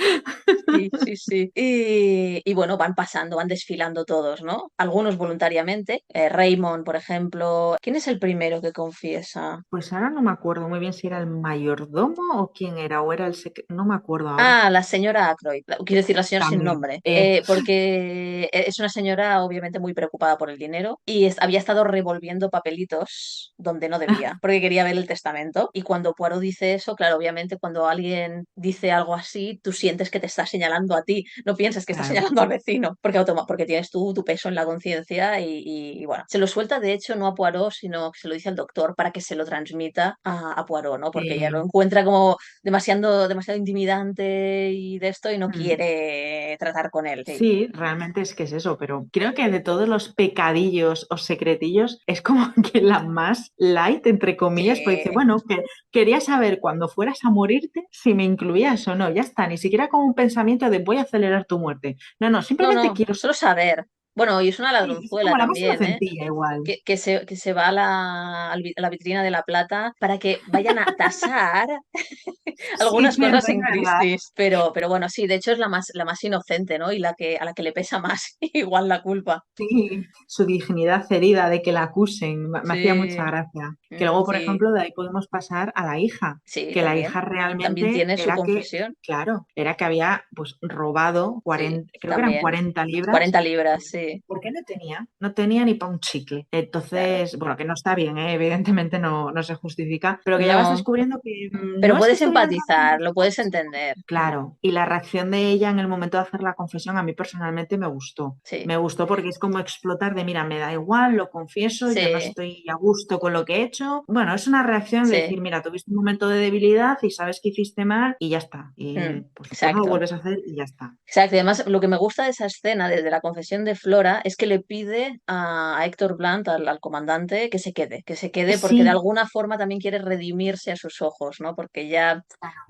Sí, sí, sí. Y bueno, van pasando, van desfilando todos, ¿no? Algunos voluntariamente. Raymond, por ejemplo. ¿Quién es el primero que confiesa? Pues ahora no me acuerdo muy bien si era el mayordomo o quién era, o era el secreto. No me acuerdo ahora. Ah, la señora Ackroyd, quiero decir la señora sin También. nombre, porque es una señora obviamente muy preocupada por el dinero y había estado revolviendo papelitos donde no debía, porque quería ver el testamento. Y cuando Poirot dice eso, claro, obviamente cuando alguien dice algo así, tú sientes que te está señalando a ti, no piensas que está Claro. señalando al vecino, porque tienes tú tu peso en la conciencia y bueno, se lo suelta de hecho no a Poirot, sino que se lo dice al doctor para que se lo transmita a Poirot, ¿no? Porque ella lo Sí. encuentra como demasiado intimidante y de esto y no Mm. quiere tratar con él. Sí. Sí, realmente es que es eso, pero creo que de todos los pecadillos o secretillos es como que la más light, entre comillas, pues dice, Sí. bueno, que quería saber cuando fueras a morirte si me incluías o no, ya está, ni siquiera como un pensamiento de voy a acelerar tu muerte. No, no, No, simplemente no, quiero solo saber. saber. Bueno, y es una Sí, es ladronzuela como la más también, ¿eh? inocentilla igual. Que se va a la vitrina de la plata para que vayan a tasar Sí, algunas es cosas verdad, en es verdad. Christie's. Pero bueno, sí, de hecho es la más inocente, ¿no? Y a la que le pesa más igual la culpa. Sí, su dignidad herida de que la acusen, me hacía mucha Sí, gracia. Que luego, por sí, ejemplo, de ahí podemos pasar a la hija, sí, que la también. hija También realmente tiene su era que, confesión. claro, era que había pues robado Sí, 40, creo que eran también. 40 libras. 40 libras, sí. ¿Por qué no tenía? No tenía ni para un chicle. Claro. Entonces, bueno, que no está bien, ¿eh? Evidentemente no se justifica, pero que ya vas No, descubriendo que pero no es que puedes estuviera tratando empatizar, de lo puedes entender. claro, y la reacción de ella en el momento de hacer la confesión a mí personalmente me gustó. Sí, Me gustó porque es como explotar de, mira, me da igual, lo confieso, yo no sí, estoy a gusto con lo que he hecho. Bueno, es una reacción de sí. decir, mira, tuviste un momento de debilidad y sabes que hiciste mal y ya está. Y pues no lo Exacto. vuelves a hacer y ya está. Exacto. Y además, lo que me gusta de esa escena, desde la confesión de Flora es que le pide a Héctor Blunt, al comandante, que se quede porque de Sí, alguna forma también quiere redimirse a sus ojos, ¿no? Porque ya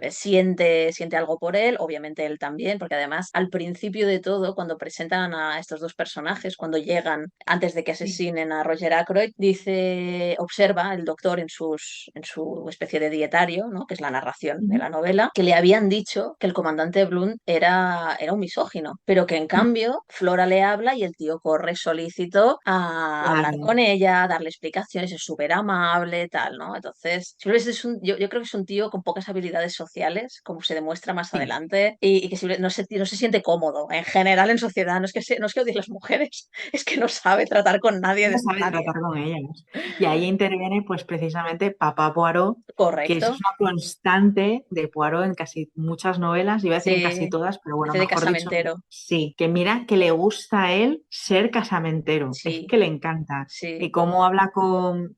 siente algo por él, obviamente él también, porque además al principio de todo, cuando presentan a estos dos personajes, cuando llegan antes de que sí. asesinen a Roger Ackroyd, observa el doctor en su especie de dietario, ¿no? Que es la narración de Ujú. la novela, que le habían dicho que el comandante Blunt era un misógino, pero que en cambio Flora le habla y el tío corre solícito a hablar Claro, con ella, a darle explicaciones, es súper amable, tal, ¿no? Entonces, simplemente yo creo que es un tío con pocas habilidades sociales, como se demuestra más sí. adelante, y que no se siente cómodo en general en sociedad. No es que odie a las mujeres, es que no sabe tratar con nadie No de sabe nadie. tratar con ellas. Y ahí interviene, pues precisamente Papá Poirot, que eso es Correcto. una constante de Poirot en casi muchas novelas, iba a decir en casi Sí, todas, pero bueno, hace de mejor dicho, casamentero. sí, que mira que le gusta a él ser casamentero, es Sí, que le encanta. Y sí, cómo habla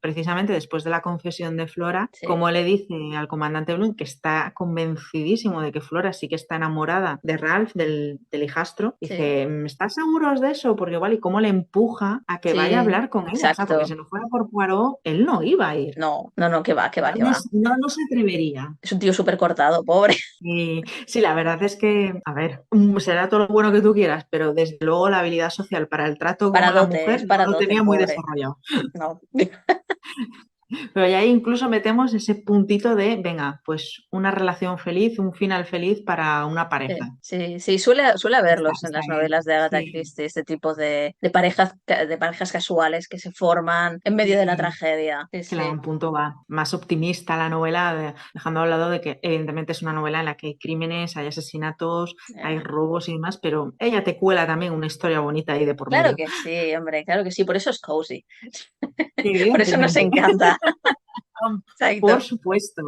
precisamente después de la confesión de Flora, sí, cómo le dice al comandante Bloom que está convencidísimo de que Flora sí que está enamorada de Ralph, del hijastro, sí, dice, ¿estás seguros de eso? Porque igual, y cómo le empuja a que vaya a sí, hablar con ella, o sea, porque exacto. si no fuera por Poirot, él no iba a ir. No, no, no, que va, que No, va, que va. no se atrevería. Es un tío súper cortado, pobre. Y sí, la verdad es que, a ver, será todo lo bueno que tú quieras, pero desde luego la habilidad social para el trato con la Es mujer no lo paradote el tenía muy pobre. desarrollado. No. Pero ya ahí incluso metemos ese puntito de, venga, pues una relación feliz, un final feliz para una Sí, pareja. sí, sí, suele haberlos en Está las bien. novelas de Agatha Sí, Christie, este tipo de parejas casuales que se forman en medio de la sí. tragedia. Sí, Que le da sí. un punto más optimista a la novela, dejando a un lado de que evidentemente es una novela en la que hay crímenes, hay asesinatos, hay Eh, robos y demás, pero ella te cuela también una historia bonita ahí de por claro medio. que sí, hombre, claro que sí, por eso es cozy. Por eso nos Evidentemente. encanta. Exacto. Por supuesto.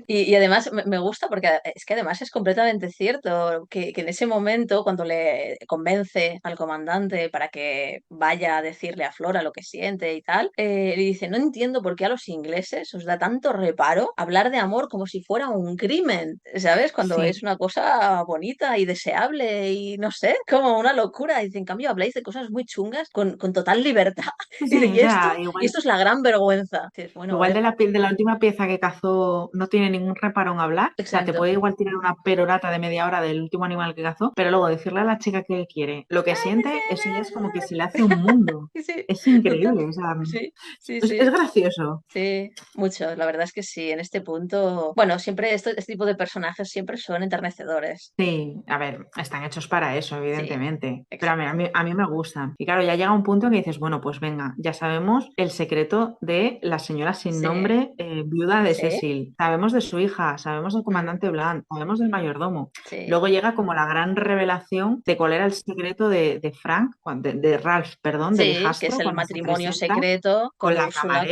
Y además me gusta porque es que además es completamente cierto que en ese momento, cuando le convence al comandante para que vaya a decirle a Flora lo que siente y tal, le dice, no entiendo por qué a los ingleses os da tanto reparo hablar de amor como si fuera un crimen, ¿sabes? Cuando es Sí, una cosa bonita y deseable y no sé, como una locura. Dice, en cambio habláis de cosas muy chungas con total libertad. sí, Dice, sí, o sea, y esto es la gran vergüenza. Dices, bueno, igual vale, de la última pieza que cazó no tiene ningún reparo en hablar, o sea, te exacto. puede igual tirar una perorata de media hora del último animal que cazó, pero luego decirle a la chica que quiere lo que siente, eso ya es como que se le hace un mundo. Sí, sí, Es total. increíble, o sea, Sí, sí, es sí, gracioso. sí, mucho. La verdad es que sí, en este punto, bueno, siempre este tipo de personajes siempre son enternecedores. Sí, a ver, están hechos para eso, Sí, evidentemente. Pero exacto. a mí me gustan. Y claro, ya llega un punto en que dices, bueno, pues venga, ya sabemos el secreto de la señora sin Sí, nombre, viuda de sí, Cecil. Sabemos de su hija, sabemos del mm, comandante Blanc, sabemos del mayordomo. sí, Luego llega como la gran revelación de cuál era el secreto de Frank, de Ralph, perdón, del sí, que es hijastro, el cuando se matrimonio presenta secreto con con la Úrsula, camarera.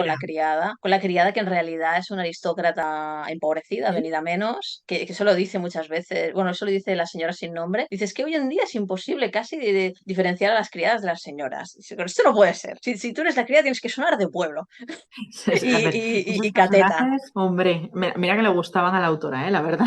con la criada que en realidad es una aristócrata empobrecida, Sí. venida a menos, que eso lo dice muchas veces, bueno, eso lo dice la señora sin nombre, dices que hoy en día es imposible casi de diferenciar a las criadas de las señoras. Dice, pero esto no puede ser. Si tú eres la criada tienes que sonar de pueblo A ver, esos y cateta. personajes, hombre, mira que le gustaban a la autora, la verdad.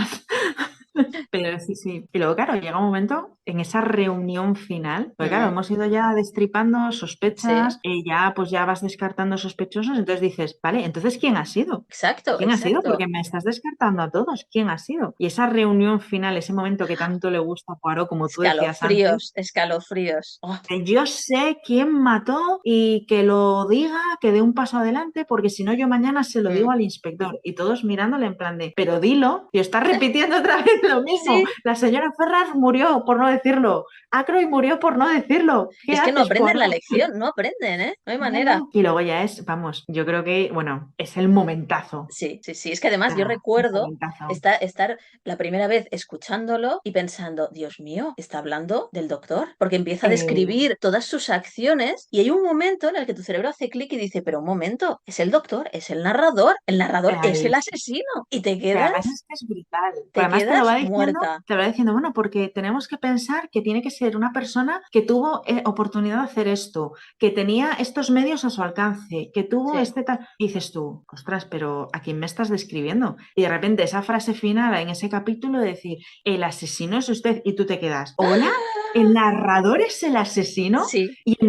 Pero sí, sí. Y luego, claro, llega un momento en esa reunión final, porque claro, Mm, hemos ido ya destripando sí, sospechas, ya pues ya vas descartando sospechosos, entonces dices, vale, entonces ¿quién ha sido? exacto, ¿Quién ha sido? exacto. Porque me estás descartando a todos. ¿Quién ha sido? Y esa reunión final, ese momento que tanto le gusta a Poirot, como tú decías antes, Escalofríos, escalofríos. Oh, que yo sé quién mató y que lo diga, que dé un paso adelante, porque si no yo mañana se lo digo mm. al inspector. Y todos mirándole en plan de, pero dilo, y está repitiendo otra vez lo mismo. Sí, La señora Ferraz murió por no decirlo. Ackroyd murió por no decirlo. ¿Qué es que no haces, aprenden la Poirot? lección, no aprenden, ¿eh? No hay No, manera. no. Y luego ya es, vamos, yo creo que, bueno, es el momentazo. Sí, sí, sí. Es que además yo Un recuerdo momentazo. estar la primera vez escuchándolo y pensando, Dios mío, está hablando del doctor, porque empieza a Eh, describir todas sus acciones y hay un momento en el que tu cerebro hace clic y dice, pero un momento, es el doctor, es el narrador es el ahí asesino y Pero además es que es brutal. Pero te además te lo quedas, va muerta. te va diciendo, bueno, porque tenemos que pensar que tiene que ser una persona que tuvo oportunidad de hacer esto, que tenía estos medios a su alcance, que tuvo Sí. tal. Y dices tú, ostras, pero ¿a quién me estás describiendo? Y de repente esa frase final en ese capítulo de decir, el asesino es usted, y tú te quedas, ¿hola? ¿El narrador es el asesino? Sí, Y no.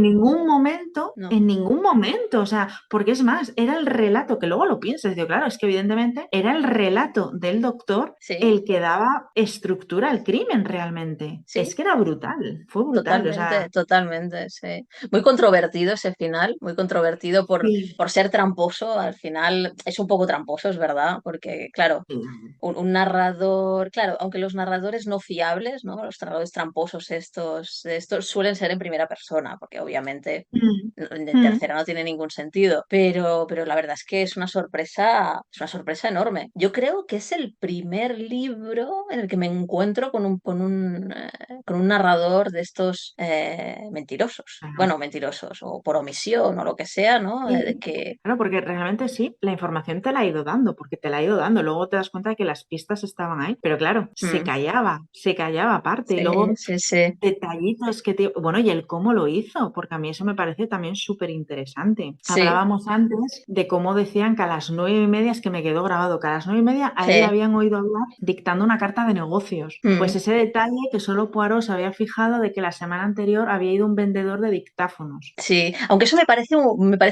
en ningún momento, o sea, porque es más, era el relato, que luego lo piensas, digo, claro, es que evidentemente era el relato del doctor Sí, el que daba estructura al crimen realmente. Es sí. que era brutal, fue brutal, o Totalmente, sea, totalmente, sí. Muy controvertido ese final, muy controvertido sí, por ser tramposo. Al final es un poco tramposo, es verdad, porque, claro, sí, un narrador, claro, aunque los narradores no fiables, ¿no? Los narradores tramposos estos suelen ser en primera persona, porque obviamente mm, en mm, tercera no tiene ningún sentido, pero la verdad es que es una sorpresa enorme. Yo creo que es el primer libro en el que me encuentro con un narrador de estos mentirosos. claro. Bueno, mentirosos, o por omisión, o lo que sea, ¿no? Sí, Que claro, porque realmente sí, la información te la ha ido dando, porque te la ha ido dando. Luego te das cuenta de que las pistas estaban ahí, pero claro, mm, se callaba aparte. Y sí, luego sí, sí, detallitos bueno, y el cómo lo hizo, porque a mí eso me parece también súper interesante. sí, Hablábamos antes de cómo decían que a las 9:30, es que me quedó grabado, que a las 9:30 a él le sí. habían oído hablar dictando una carta de negocios. Pues mm. ese detalle que solo Poirot se había fijado de que la semana anterior había ido un vendedor de dictáfonos. Sí, aunque eso me parece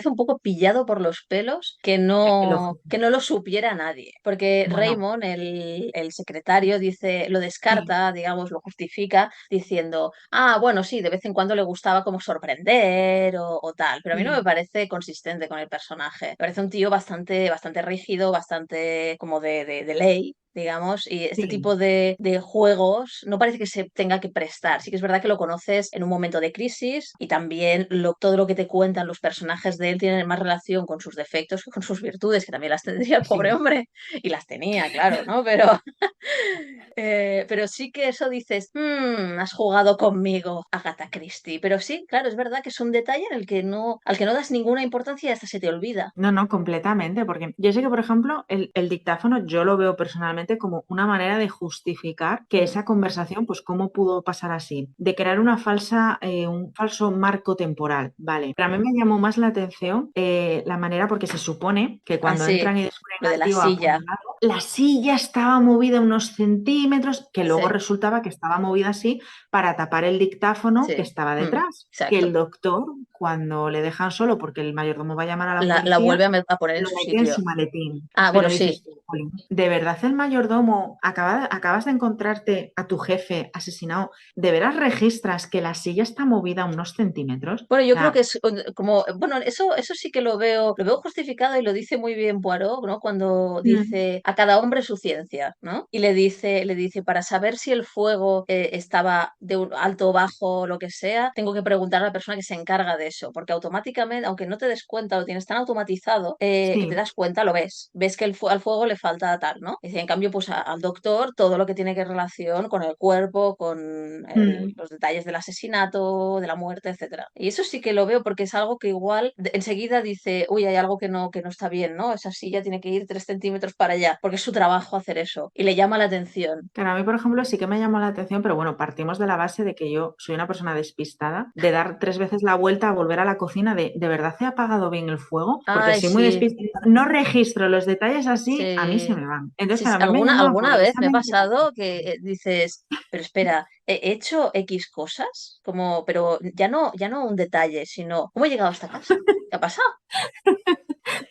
un poco pillado por los pelos Lógico. que no lo supiera nadie, porque Bueno, Raymond, el secretario, dice, lo sí, descarta, digamos, lo justifica diciendo, ah, bueno, sí, de vez en cuando le gustaba como sorprender o tal, pero a mí no me sí, parece consistente con el personaje. Me parece un tío bastante rígido, bastante como de ley, digamos, y este sí. tipo de juegos no parece que se tenga que prestar. Sí que es verdad que lo conoces en un momento de crisis y también todo lo que te cuentan los personajes de él tiene más relación con sus defectos que con sus virtudes, que también las tendría el pobre Sí. hombre, y las tenía, claro, ¿no? Pero sí que eso dices, has jugado conmigo, Agatha Christie. Pero sí, claro, es verdad que es un detalle en el que al que no das ninguna importancia y hasta se te olvida. No, no, completamente, porque yo sé que, por ejemplo, el dictáfono yo lo veo personalmente como una manera de justificar que Mm, esa conversación, pues, cómo pudo pasar así, de crear un falso marco temporal, ¿vale? Pero a mí me llamó más la atención la manera, porque se supone que cuando así, entran y descubren lo de al la tío silla. apuñalado, la silla estaba movida unos centímetros, que luego Sí, resultaba que estaba movida así para tapar el dictáfono que sí, estaba detrás. Que el exacto. doctor, cuando le dejan solo porque el mayordomo va a llamar a la La policía, vuelve a poner en lo su mete en sitio. su maletín. Ah, Pero bueno, sí. dices tú, "Jolín, ¿de verdad el mayordomo acabas de encontrarte a tu jefe asesinado? ¿De veras registras que la silla está movida unos centímetros? Bueno, O yo creo que sea, es como, bueno, eso sí que lo veo justificado y lo dice muy bien Poirot, ¿no? Cuando mm, dice a cada hombre su ciencia, ¿no? Y le dice, para saber si el fuego estaba de un alto o bajo o lo que sea, tengo que preguntar a la persona que se encarga de eso, porque automáticamente, aunque no te des cuenta, lo tienes tan automatizado, que te sí, das cuenta, lo ves que al fuego le falta tal, ¿no? Dice, en cambio, pues al doctor, todo lo que tiene que relación con el cuerpo, con mm. los detalles del asesinato, de la muerte, etcétera. Y eso sí que lo veo porque es algo que igual enseguida dice, uy, hay algo que no está bien, ¿no? Esa silla tiene que ir 3 centímetros para allá, porque es su trabajo hacer eso. Y le llama la atención. Claro, a mí, por ejemplo, sí que me llamó la atención, pero bueno, partimos de la base de que yo soy una persona despistada, de dar 3 veces la vuelta a volver a la cocina, ¿de verdad se ha apagado bien el fuego? Porque Ay, soy muy sí, despistada, no registro los detalles así, a mí se sí. me van. Entonces, Sí, sí, claro, a mí me llamaba alguna vez me ha poderosamente la pasado que dices, pero espera, he hecho X cosas, como, pero ya no un detalle, sino, ¿cómo he llegado a esta casa? ¿Qué ha pasado?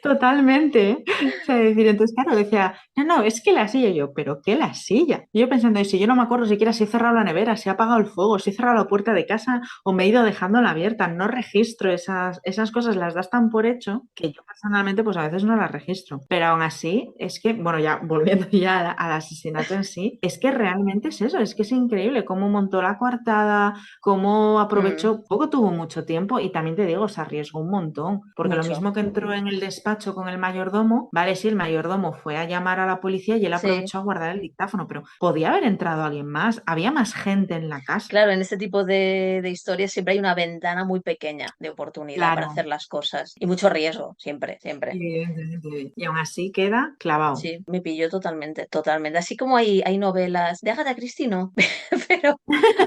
Totalmente. O sea, decir, entonces, claro, decía, no, no, es que la silla, y yo, ¿pero qué la silla? Y yo pensando, y si yo no me acuerdo siquiera si he cerrado la nevera, si he apagado el fuego, si he cerrado la puerta de casa o me he ido dejándola abierta, no registro esas cosas, las das tan por hecho que yo personalmente, pues a veces no las registro. Pero aún así, es que, bueno, ya volviendo ya al asesinato en sí, es que realmente es eso, es que es increíble cómo montó la coartada, cómo Mm, aprovechó, poco tuvo mucho tiempo y también te digo, se arriesgó un montón, porque lo mucho. mismo que entró en el despacho con el mayordomo, vale, sí, el mayordomo fue a llamar a la policía y él Sí. aprovechó a guardar el dictáfono, pero podía haber entrado alguien más, había más gente en la casa. Claro, en este tipo de historias siempre hay una ventana muy pequeña de oportunidad para Claro, hacer las cosas y mucho riesgo, siempre, siempre. evidentemente. Y aún así queda clavado. Sí, me pilló totalmente, totalmente. Así como hay novelas de Agatha Christie, no, pero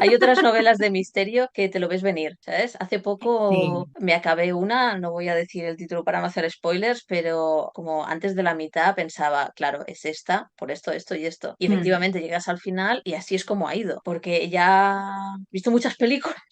hay otras novelas de misterio que te lo ves venir, ¿sabes? Hace poco Sí. me acabé una, no voy a decir el título para no hacer spoilers, pero como antes de la mitad pensaba, claro, es esta, por esto, esto y esto. Y Mm. efectivamente llegas al final y así es como ha ido, porque ya he visto muchas películas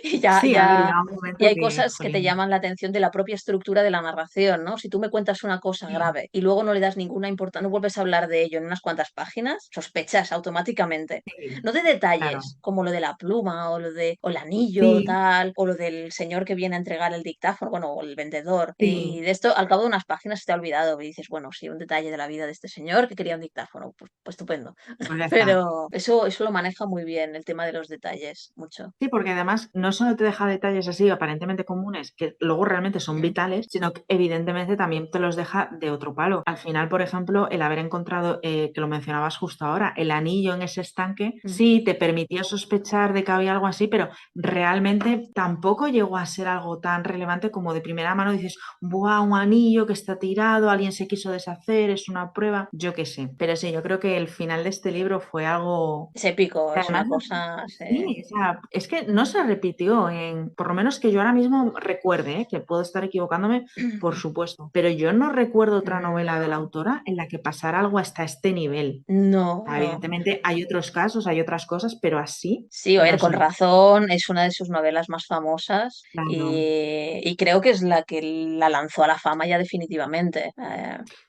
y Sí, a ver, llega un y momento hay que, cosas que te jolín, llaman la atención de la propia estructura de la narración, ¿no? Si tú me cuentas una cosa sí, grave y luego no le das ninguna importancia, no vuelves a hablar de ello en unas cuantas páginas, sospechas automáticamente. sí, No de claro. detalles, como lo de la pluma o el anillo Sí, tal, o lo del señor que viene a entregar el dictáfono, bueno, o el vendedor. Y sí, de esto, al cabo de unas páginas se te ha olvidado y dices, bueno, sí, un detalle de la vida de este señor que quería un dictáfono, pues estupendo. pues ya está. Pero eso lo maneja muy bien, el tema de los detalles, mucho. Sí, porque además no solo te deja detalles así aparentemente comunes, que luego realmente son Mm, vitales, sino que evidentemente también te los deja de otro palo. Al final, por ejemplo, el haber encontrado, que lo mencionabas justo ahora, el anillo en ese estanque, mm. sí te permitía sospechar de que había algo así, pero realmente tampoco llegó a ser algo tan relevante como de primera mano dices, ¡buah, un anillo que está tirado, alguien se quiso deshacer, es una prueba! Yo qué sé. Pero sí, yo creo que el final de este libro fue algo. Es épico, es una Además, cosa. sí, o sea, es que no se repitió por lo menos que yo ahora mismo recuerde, que puedo estar equivocándome, por supuesto, pero yo no recuerdo otra novela de la No, autora en la que pasara algo hasta este nivel. no, no. Evidentemente hay otros casos, hay otras cosas, pero así Sí, a no ver, con sé. razón, es una de sus novelas más famosas Claro. y creo que es la que la lanzó a la fama ya definitivamente.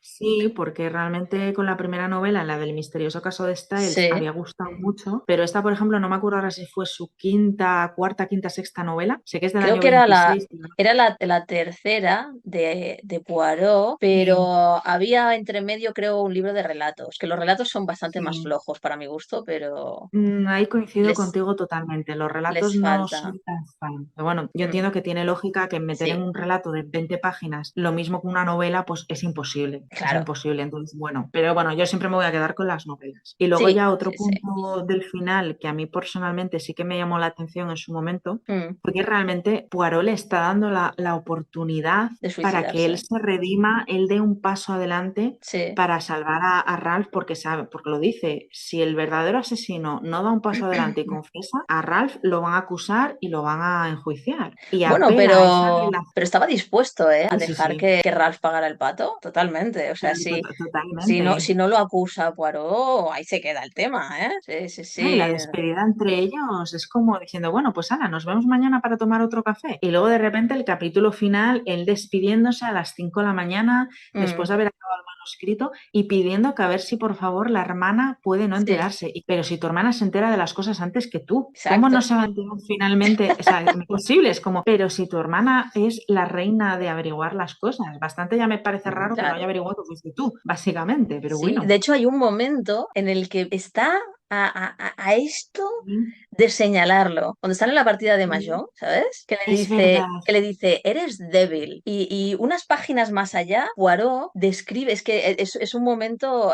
Sí, porque realmente con la primera novela, la del misterioso caso de Styles, Sí, había gustado mucho, pero esta, por ejemplo, no me acuerdo ahora si fue su quinta, cuarta, quinta, sexta novela, sé que es del creo año que era la, 26. era la tercera de Poirot, Sí, pero había entre medio, creo, un libro de relatos, que los relatos son bastante más sí. flojos para mi gusto, pero Ahí coincido les, contigo totalmente. Los relatos les no falta. soy tan fan. Pero bueno, yo Mm, entiendo que tiene lógica que meter en sí, un relato de 20 páginas lo mismo que una novela, pues es imposible. Es claro. imposible. Entonces, bueno, pero bueno, yo siempre me voy a quedar con las novelas. Y luego Sí, ya sí, otro sí. punto del final que a mí personalmente sí que me llamó la atención en su momento, Mm, porque realmente Poirot le está dando la oportunidad de para que él suicidarse. se redima, él dé un paso adelante Sí. para salvar a Ralph porque sabe, porque lo dice, si el verdadero asesino no da un paso adelante y confiesa, a Ralph lo van a acusar y lo van a enjuiciar. Y Bueno, apela a esa pero relación. estaba dispuesto, ¿eh? A Sí, sí, dejar sí, que Ralph pagara el pato, totalmente. O sea, si totalmente. no lo acusa Poirot, ahí se queda el tema, ¿eh? Sí, sí, No, y la sí. despedida entre ellos es como diciendo, bueno, pues Ana, nos vemos mañana para tomar otro café. Y luego de repente el capítulo final, él despidiéndose a las 5 de la mañana, después Mm, de haber acabado el manuscrito, y pidiendo que a ver si por favor la hermana puede no sí, enterarse. Pero si tu hermana se entera de las cosas antes que tú, ¿cómo no exacto. se va a enterar finalmente? O sea, es imposible, es como, pero si tu hermana es la reina de averiguar las cosas, bastante ya me parece raro que no haya Claro. averiguado que fuiste tú, básicamente, pero Sí, de bueno. hecho hay un momento en el que está a esto Sí, de señalarlo. Cuando están en la partida de sí, Mahjong, ¿sabes? es verdad. Que le dice, eres débil. Y unas páginas más allá, Poirot describe, es que es un momento,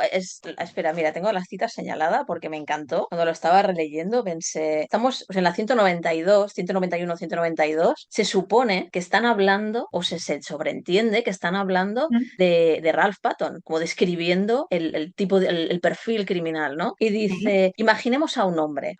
espera, mira, tengo la cita señalada porque me encantó. Cuando lo estaba releyendo pensé, estamos pues, en la 192, 191, 192, se supone que están hablando, o se sobreentiende que están hablando Mm, de Ralph Patton, como describiendo el tipo, el perfil criminal, ¿no? Y sí. dice, imaginemos a un hombre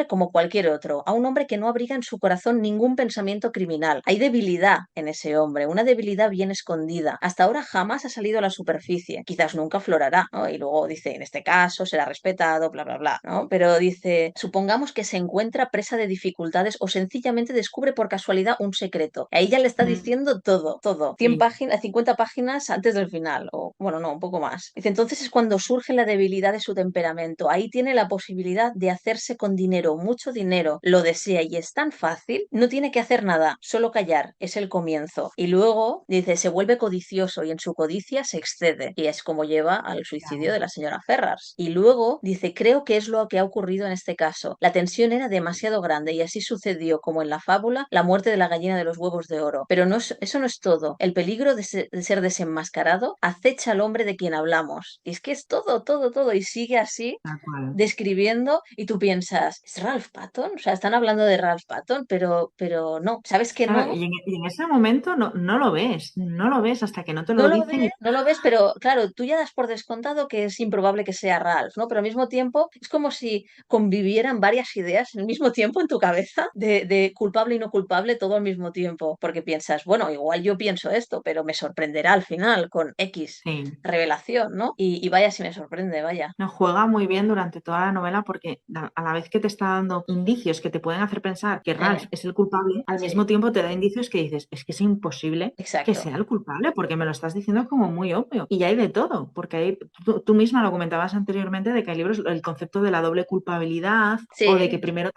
como cualquier otro, a un hombre que no abriga en su corazón ningún pensamiento criminal. Hay debilidad en ese hombre, una debilidad bien escondida. Hasta ahora jamás ha salido a la superficie, quizás nunca aflorará, ¿no? Y luego dice, en este caso será respetado, bla, bla, bla, ¿no? Pero dice, supongamos que se encuentra presa de dificultades o sencillamente descubre por casualidad un secreto. Ahí ya le está Mm, diciendo todo, todo. 100 sí. páginas, 50 páginas antes del final, o bueno, no, un poco más. Dice, entonces es cuando surge la debilidad de su temperamento. Ahí tiene la posibilidad de hacerse con dinero mucho mucho dinero, lo desea y es tan fácil, no tiene que hacer nada, solo callar, es el comienzo. Y luego dice, se vuelve codicioso y en su codicia se excede, y es como lleva al suicidio de la señora Ferrars. Y luego dice, creo que es lo que ha ocurrido en este caso. La tensión era demasiado grande y así sucedió, como en la fábula, la muerte de la gallina de los huevos de oro. Pero eso no es todo. El peligro de ser desenmascarado acecha al hombre de quien hablamos. Y es que es todo, todo, todo. Y sigue así Tal cual. describiendo y tú piensas, ¿es Ralph Patton? O sea, están hablando de Ralph Patton, pero no, ¿sabes que Claro, no? y en ese momento no lo ves, no lo ves hasta que no te No lo lo ves, dicen y no lo ves, pero claro, tú ya das por descontado que es improbable que sea Ralph, ¿no? Pero al mismo tiempo es como si convivieran varias ideas al mismo tiempo en tu cabeza de culpable y no culpable todo al mismo tiempo, porque piensas, bueno, igual yo pienso esto, pero me sorprenderá al final con X sí. revelación, ¿no? Y vaya si me sorprende, vaya. No, juega muy bien durante toda la novela porque a la vez que te está dando indicios que te pueden hacer pensar que Ralph es el culpable, al mismo Sí, tiempo te da indicios que dices, es que es imposible que exacto. sea el culpable porque me lo estás diciendo como muy obvio. Y hay de todo, porque tú misma lo comentabas anteriormente de que hay libros, el concepto de la doble culpabilidad o de que Sí, primero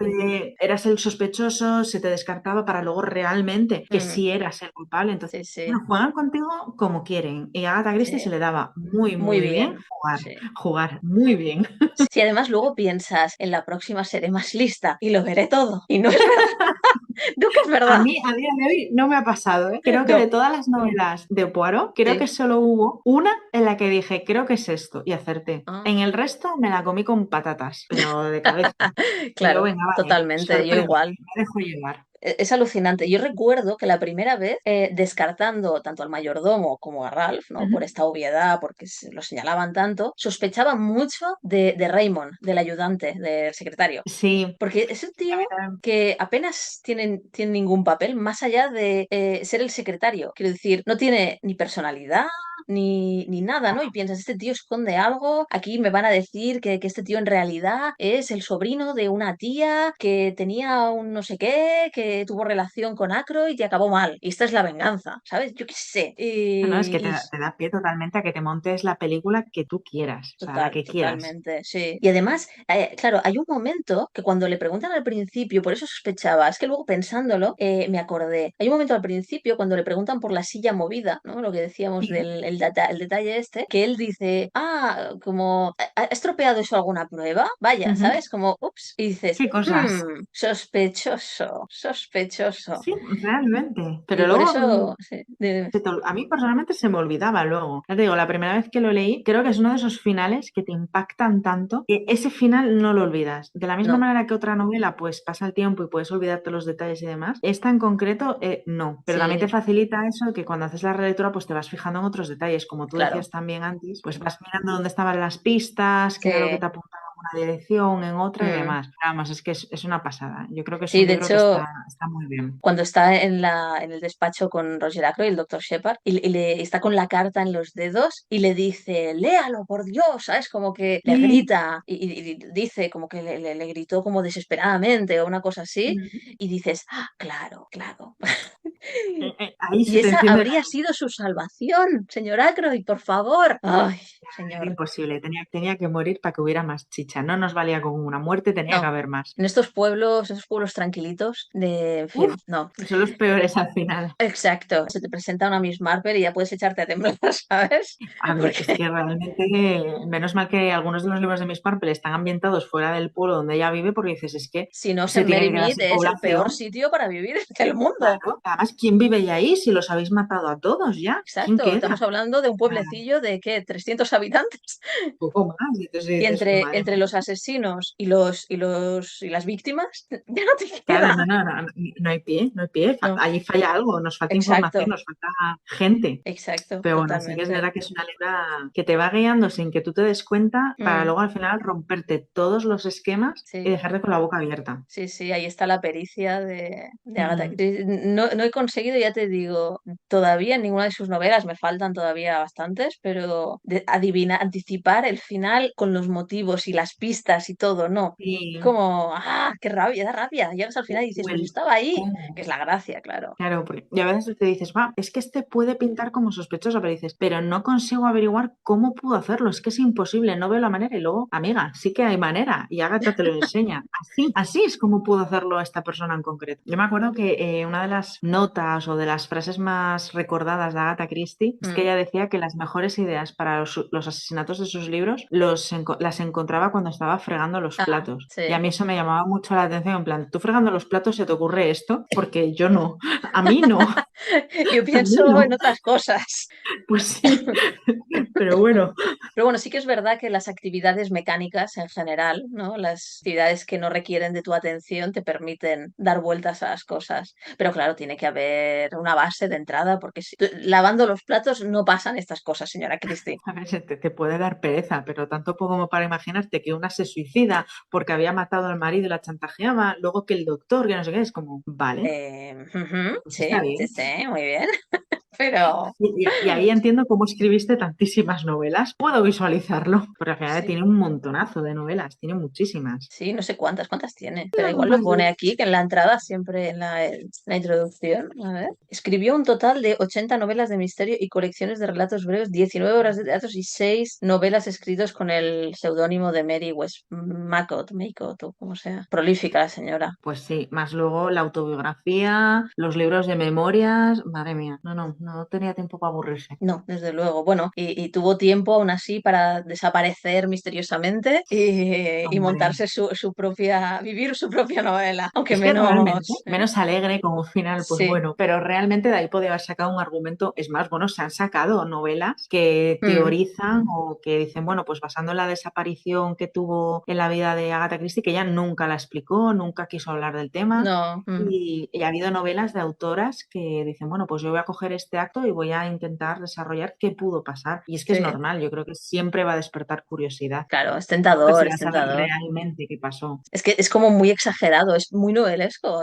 eras el sospechoso, se te descartaba para luego realmente que mm, sí eras el culpable. Entonces, sí, sí. bueno, juegan contigo como quieren. Y a Agatha Christie se Sí, le daba muy, muy muy bien bien. jugar. Sí. Jugar muy bien. Si además luego piensas, en la próxima seré más lista y lo veré todo. Y no es verdad, nunca es A verdad. mí, a día de hoy, no me ha pasado, ¿eh? Creo que de No, todas las novelas de Poirot, creo que sí. solo hubo una en la que dije, creo que es esto, y acerté. Ah. En el resto me la comí con patatas, pero de cabeza. Y yo, Claro, venga, vale, totalmente, yo sorprende, igual. me dejo llevar. Es alucinante. Yo recuerdo que la primera vez, descartando tanto al mayordomo como a Ralph, ¿no? Por Ujú. esta obviedad, porque lo señalaban tanto, sospechaba mucho de Raymond, del ayudante, del secretario. Sí, Porque es un a mí tío también. que apenas tiene ningún papel, más allá de ser el secretario. Quiero decir, no tiene ni personalidad ni nada, ¿no? Y piensas, este tío esconde algo, aquí me van a decir que este tío en realidad es el sobrino de una tía que tenía un no sé qué, que tuvo relación con Ackroyd y acabó mal. Y esta es la venganza, ¿sabes? Yo qué sé. No, es que Y te da pie totalmente a que te montes la película que tú quieras, o sea, la que quieras. Totalmente, sí. Y además, claro, hay un momento que cuando le preguntan al principio, por eso sospechaba, es que luego pensándolo, me acordé. Hay un momento al principio cuando le preguntan por la silla movida, ¿no? Lo que decíamos Sí. del el detalle este, que él dice, como, ¿ha estropeado eso alguna prueba? Vaya, Ujú. ¿sabes? Como, ups, y dices, ¿Qué cosas? sospechoso, sospechoso. Sí, realmente. Y Pero por luego eso, sí, a mí personalmente se me olvidaba luego. Ya te digo, la primera vez que lo leí, creo que es uno de esos finales que te impactan tanto que ese final no lo olvidas. De la misma no, manera que otra novela, pues pasa el tiempo y puedes olvidarte los detalles y demás. Esta en concreto, no. Pero también te sí, facilita eso que cuando haces la relectura, pues te vas fijando en otros detalles. Como tú claro, decías también antes, pues vas mirando dónde estaban las pistas, qué sí. era lo que te apuntaba en una dirección, en otra y Mm. demás. Vamos, es que es una pasada. Yo creo que es Sí, un de libro que hecho, está muy bien. cuando está en el despacho con Roger Ackroyd, el doctor Shepard, y está con la carta en los dedos y le dice, léalo, por Dios, ¿sabes? Como que le Sí. grita y dice como que le gritó como desesperadamente o una cosa así, y dices, claro, claro. Ahí Y se te esa enciende. habría sido su salvación, señor Ackroyd, por favor. Ay, Era señor. imposible, tenía que morir para que hubiera más chicha. No nos valía con una muerte, tenía que No, haber más. en esos pueblos tranquilitos en Uf, fin, no. son los peores al final. Exacto, se te presenta una Miss Marple y ya puedes echarte a temblar, ¿sabes? A ver, es Porque que realmente, menos mal que algunos de los libros de Miss Marple están ambientados fuera del pueblo donde ella vive, porque dices, es que si no, se St. tiene Mary que quedar Mead sin es el peor población. sitio para vivir del mundo. Claro. Además, ¿quién vive ya ahí si los habéis matado a todos ya? ¿Quién Exacto, estamos queda? hablando de un Ah, pueblecillo de ¿qué? 300 habitantes. un poco más. Y entonces Y dices, madre entre mía. los asesinos y las víctimas, ya no te Claro, queda. no hay pie, no hay pie. No, Allí falla algo, nos falta información, exacto, nos falta gente. exacto, Pero bueno, sí que es totalmente. verdad que es una libra que te va guiando sin que tú te des cuenta para Mm, luego al final romperte todos los esquemas y sí. dejarte con la boca abierta. Sí, sí, ahí está la pericia de Agatha Mm. Christie. No, no he conseguido, ya te digo, todavía en ninguna de sus novelas, me faltan todavía bastantes, pero anticipar el final con los motivos y las pistas y todo, no. Sí, Como, qué rabia, da rabia. Llegas al final y dices, o pues el estaba ahí, que cómo. es la gracia, claro. Claro, y a veces te dices, va, es que este puede pintar como sospechoso, pero dices, pero no consigo averiguar cómo pudo hacerlo, es que es imposible, no veo la manera. Y luego, amiga, sí que hay manera, y Agatha te lo enseña. Así es como pudo hacerlo esta persona en concreto. Yo me acuerdo que una de las notas o de las frases más recordadas de Agatha Christie es que Mm. ella decía que las mejores ideas para los asesinatos de sus libros las encontraba cuando estaba fregando los Ah, platos. Y a sí. mí eso me llamaba mucho la atención, en plan, ¿tú fregando los platos se te ocurre esto? Porque yo no. A mí no, Yo a mí pienso en no. otras cosas. Pues sí, pero bueno, Pero bueno, sí que es verdad que las actividades mecánicas en general, ¿no? Las actividades que no requieren de tu atención te permiten dar vueltas a las cosas. Pero claro, tiene que haber una base de entrada, porque lavando los platos no pasan estas cosas, señora Christie. a ver, te puede dar pereza, pero tanto como para imaginarte que una se suicida porque había matado al marido y la chantajeaba, luego que el doctor, que no sé qué, es como, vale, Ujú, pues está sí, sí, bien. sí, muy bien. Pero Y ahí entiendo cómo escribiste tantísimas novelas. Puedo visualizarlo, porque al final sí. tiene un montonazo de novelas, tiene muchísimas. Sí, no sé cuántas tiene, pero igual lo Más pone de- aquí, que en la entrada, siempre en la introducción. A ver. Escribió un total de 80 novelas de misterio y colecciones de relatos breves, 19 obras de teatro y 6 novelas escritos con el seudónimo de Mary Westmacott, o como sea. Prolífica la señora. Pues sí, más luego la autobiografía, los libros de memorias, madre mía, no tenía tiempo para aburrirse. No, desde luego. Bueno, y tuvo tiempo aún así para desaparecer misteriosamente y Hombre. montarse vivir su propia novela, aunque Es que realmente, menos, menos alegre como final, pues sí. bueno, pero realmente de ahí podía haber sacado un argumento, es más, bueno, se han sacado novelas que Mm, teorizan o que dicen, bueno, pues basando en la desaparición que tuvo en la vida de Agatha Christie, que ella nunca la explicó, nunca quiso hablar del tema, no. y ha habido novelas de autoras que dicen, bueno, pues yo voy a coger este acto y voy a intentar desarrollar qué pudo pasar. Y es que es Sí, normal, yo creo que siempre va a despertar curiosidad. claro, es ¿No? tentador, es Quisiera saber tentador. realmente qué pasó. Es que es como muy exagerado, es muy novelesco.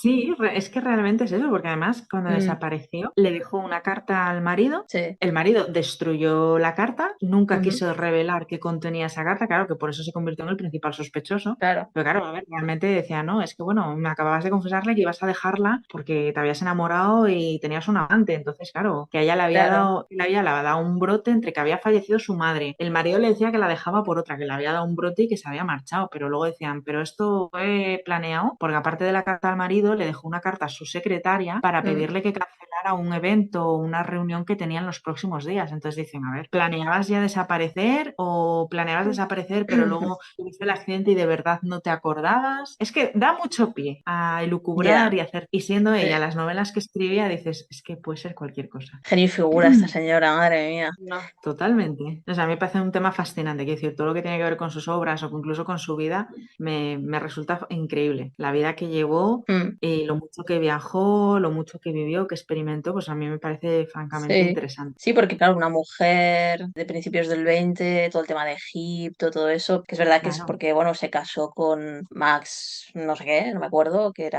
Sí, es que realmente es eso, porque además cuando Mm, desapareció le dejó una carta al marido, sí, el marido destruyó la carta, nunca ujú, quiso revelar qué contenía esa carta, claro que por eso se convirtió en el principal sospechoso, claro, pero claro, a ver, realmente decía, no, es que bueno, me acababas de confesarle que ibas a dejarla porque te habías enamorado y tenías un amante, entonces claro, que a ella claro. le había dado un brote entre que había fallecido su madre, el marido le decía que la dejaba por otra, que le había dado un brote y que se había marchado, pero luego decían, pero esto fue planeado, porque aparte de la carta al marido, le dejó una carta a su secretaria para Mm, pedirle que cancelara un evento o una reunión que tenían los próximos días. Entonces dicen, a ver, ¿planeabas ya desaparecer o planeabas desaparecer, pero luego tuviste el accidente y de verdad no te acordabas? Es que da mucho pie a elucubrar ya, y hacer, y siendo ella sí. las novelas que escribía, dices, es que puede ser cualquier cosa. Genio y figura esta señora, madre mía. No, totalmente. O sea, a mí me parece un tema fascinante. Quiero decir, todo lo que tiene que ver con sus obras o incluso con su vida me resulta increíble. La vida que llevó, Mm, lo mucho que viajó, lo mucho que vivió, que experimentó, pues a mí me parece francamente sí. interesante. Sí, porque claro, una mujer de principios del 20, todo el tema de Egipto, todo eso, que es verdad que es Claro. porque, bueno, se casó con Max, no sé qué, no me acuerdo, que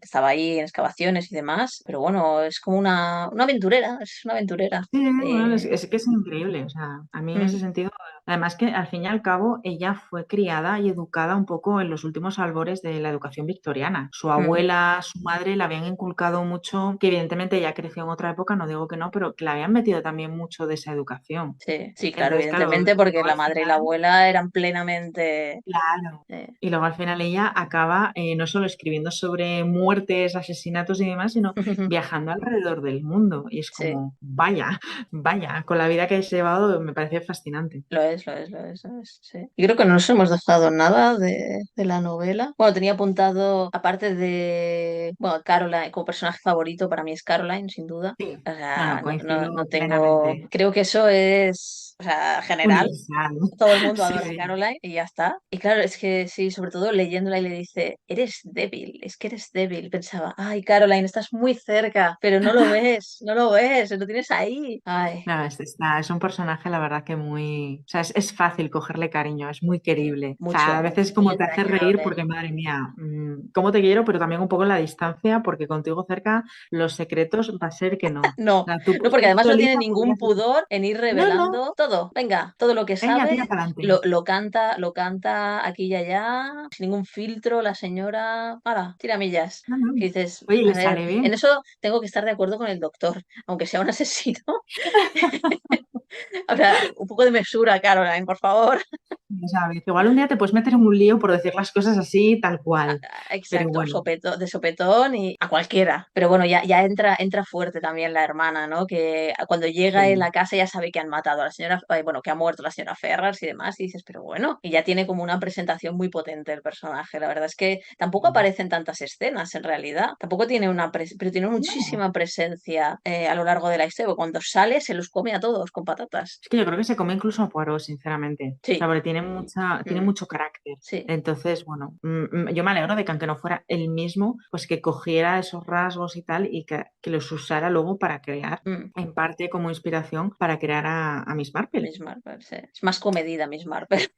estaba ahí en excavaciones y demás, pero bueno, es como una aventurera, es una aventurera. Sí, bueno, Eh, es que es increíble. O sea, a mí en ese mm, sentido, además que al fin y al cabo ella fue criada y educada un poco en los últimos albores de la educación victoriana. Su mm. abuela, su madre le habían inculcado mucho, que evidentemente ella creció en otra época, no digo que no, pero que le habían metido también mucho de esa educación. Sí, sí, claro, Entonces, claro, evidentemente, porque luego la al madre y la final, abuela eran plenamente... claro. eh, Y luego al final ella acaba no solo escribiendo sobre muertes, asesinatos y demás, sino viajando alrededor del mundo. Y es Sí, como, vaya, vaya, con la vida que has llevado me parece fascinante. sí. Yo creo que no nos hemos dejado nada de la novela. Bueno, tenía apuntado, aparte de, bueno, Caroline, como personaje favorito, para mí es Caroline, sin duda. Sí, O no, sea, no coincido tengo, plenamente. creo que eso es... o sea, general. Universal. Todo el mundo adora a Sí. Caroline y ya está. Y claro, es que sí, sobre todo leyéndola y le dice, eres débil, es que eres débil. Pensaba, ay, Caroline, estás muy cerca, pero no lo ves, no lo ves, lo tienes ahí. Ay, No, es un personaje, la verdad que muy... O sea, es fácil cogerle cariño, es muy querible. O sea, mucho, a veces muy como te hace reír entrañable. porque, madre mía, cómo te quiero, pero también un poco en la distancia, porque contigo cerca los secretos va a ser que no. O No, sea, tú no, por porque ti además no tiene solita ningún podrías decir, pudor en ir no, no, revelando todo. Venga, todo lo que venga, sabe tira para adelante. lo canta aquí y allá, sin ningún filtro, la señora. ¡Hala! Tiramillas. No, no. Que dices, Oye, a le ver, sale en bien. eso tengo que estar de acuerdo con el doctor, aunque sea un asesino. O sea, un poco de mesura, Caroline, por favor. Ya sabes, igual un día te puedes meter en un lío por decir las cosas así, tal cual. Pero Exacto, bueno, de sopetón y a cualquiera. Pero bueno, ya entra fuerte también la hermana, ¿no? Que cuando llega en sí. la casa ya sabe que han matado a la señora, bueno, que ha muerto la señora Ferrars y demás, y dices, pero bueno, y ya tiene como una presentación muy potente el personaje. La verdad es que tampoco aparecen tantas escenas en realidad, tampoco tiene pero tiene No. muchísima presencia a lo largo de la historia. Cuando sale se los come a todos con patatas. Es que yo creo que se come incluso a Poirot, sinceramente. O sea, Sí, porque tiene mm, mucho carácter. sí. Entonces, bueno, yo me alegro de que aunque no fuera él mismo, pues que cogiera esos rasgos y tal y que los usara luego para crear, Mm. en parte como inspiración, para crear a Miss Marple. Miss Marple, sí. Es más comedida Miss Marple.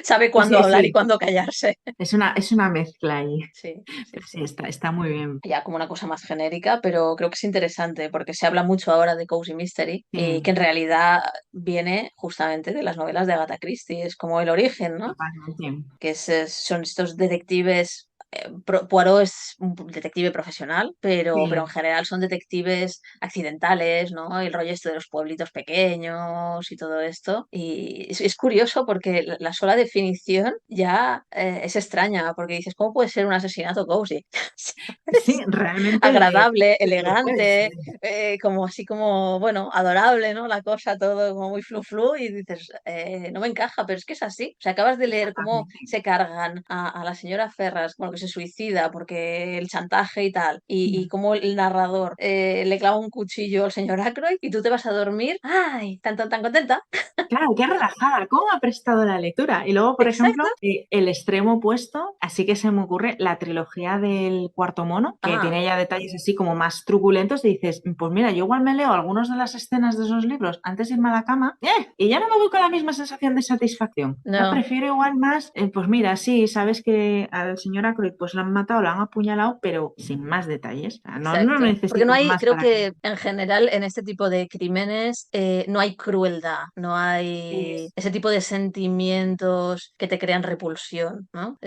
Sabe Sí, cuándo sí, hablar y sí. cuándo callarse. Es una mezcla ahí. Sí, sí, Pero sí. sí, está muy bien. Ya como una cosa más genérica, pero creo que es interesante porque se habla mucho ahora de Cozy Mystery y que Sí, en realidad viene justamente de las novelas de Agatha Christie, es como el origen, ¿no? totalmente. Que son estos detectives. Poirot es un detective profesional, pero en Sí. general son detectives accidentales, ¿no? El rollo este de los pueblitos pequeños y todo esto. Y es curioso porque la sola definición ya es extraña, porque dices, ¿cómo puede ser un asesinato cozy? Sí, ¿Sabes? realmente Agradable, lo puede elegante, ser. como así como, bueno, adorable, ¿no? La cosa, todo como muy flu y dices, no me encaja, pero es que es así. O sea, acabas de leer cómo Totalmente. se cargan a la señora Ferras, bueno, que se suicida porque el chantaje y tal, y cómo el narrador le clava un cuchillo al señor Ackroyd y tú te vas a dormir, ¡ay! Tan contenta. Claro, qué relajada, ¿cómo ha prestado la lectura? Y luego, por ejemplo, Exacto. el extremo opuesto, así que se me ocurre la trilogía del Cuarto Mono, que Ah, tiene ya detalles así como más truculentos, y dices, pues mira, yo igual me leo algunas de las escenas de esos libros antes de irme a la cama, y ya no me voy con la misma sensación de satisfacción. Ya no. prefiero igual más, pues mira, sí, sabes que al señor Ackroyd pues lo han matado, lo han apuñalado, pero sin más detalles. O sea, no Exacto. Porque no necesito hay, más creo para que... que en general en este tipo de crímenes no hay crueldad, no hay Es, ese tipo de sentimientos que te crean repulsión, ¿no?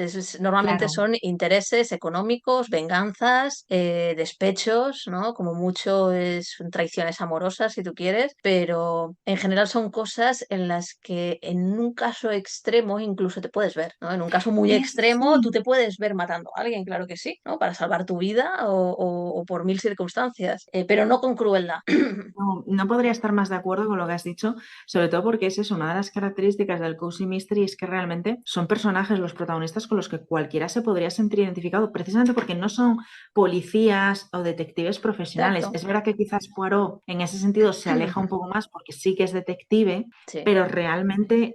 Normalmente claro. son intereses económicos, venganzas, despechos, ¿no? Como mucho son traiciones amorosas, si tú quieres, pero en general son cosas en las que en un caso extremo incluso te puedes ver, ¿no? En un caso muy Es extremo tú sí. te puedes ver matando a alguien, claro que sí, ¿no? Para salvar tu vida o por mil circunstancias, pero no con crueldad. No, no podría estar más de acuerdo con lo que has dicho, sobre todo porque es eso, una de las características del Cozy Mystery es que realmente son personajes, los protagonistas, con los que cualquiera se podría sentir identificado, precisamente porque no son policías o detectives profesionales. Exacto. Es verdad que quizás Poirot en ese sentido se aleja un poco más porque sí que es detective, Sí, pero realmente,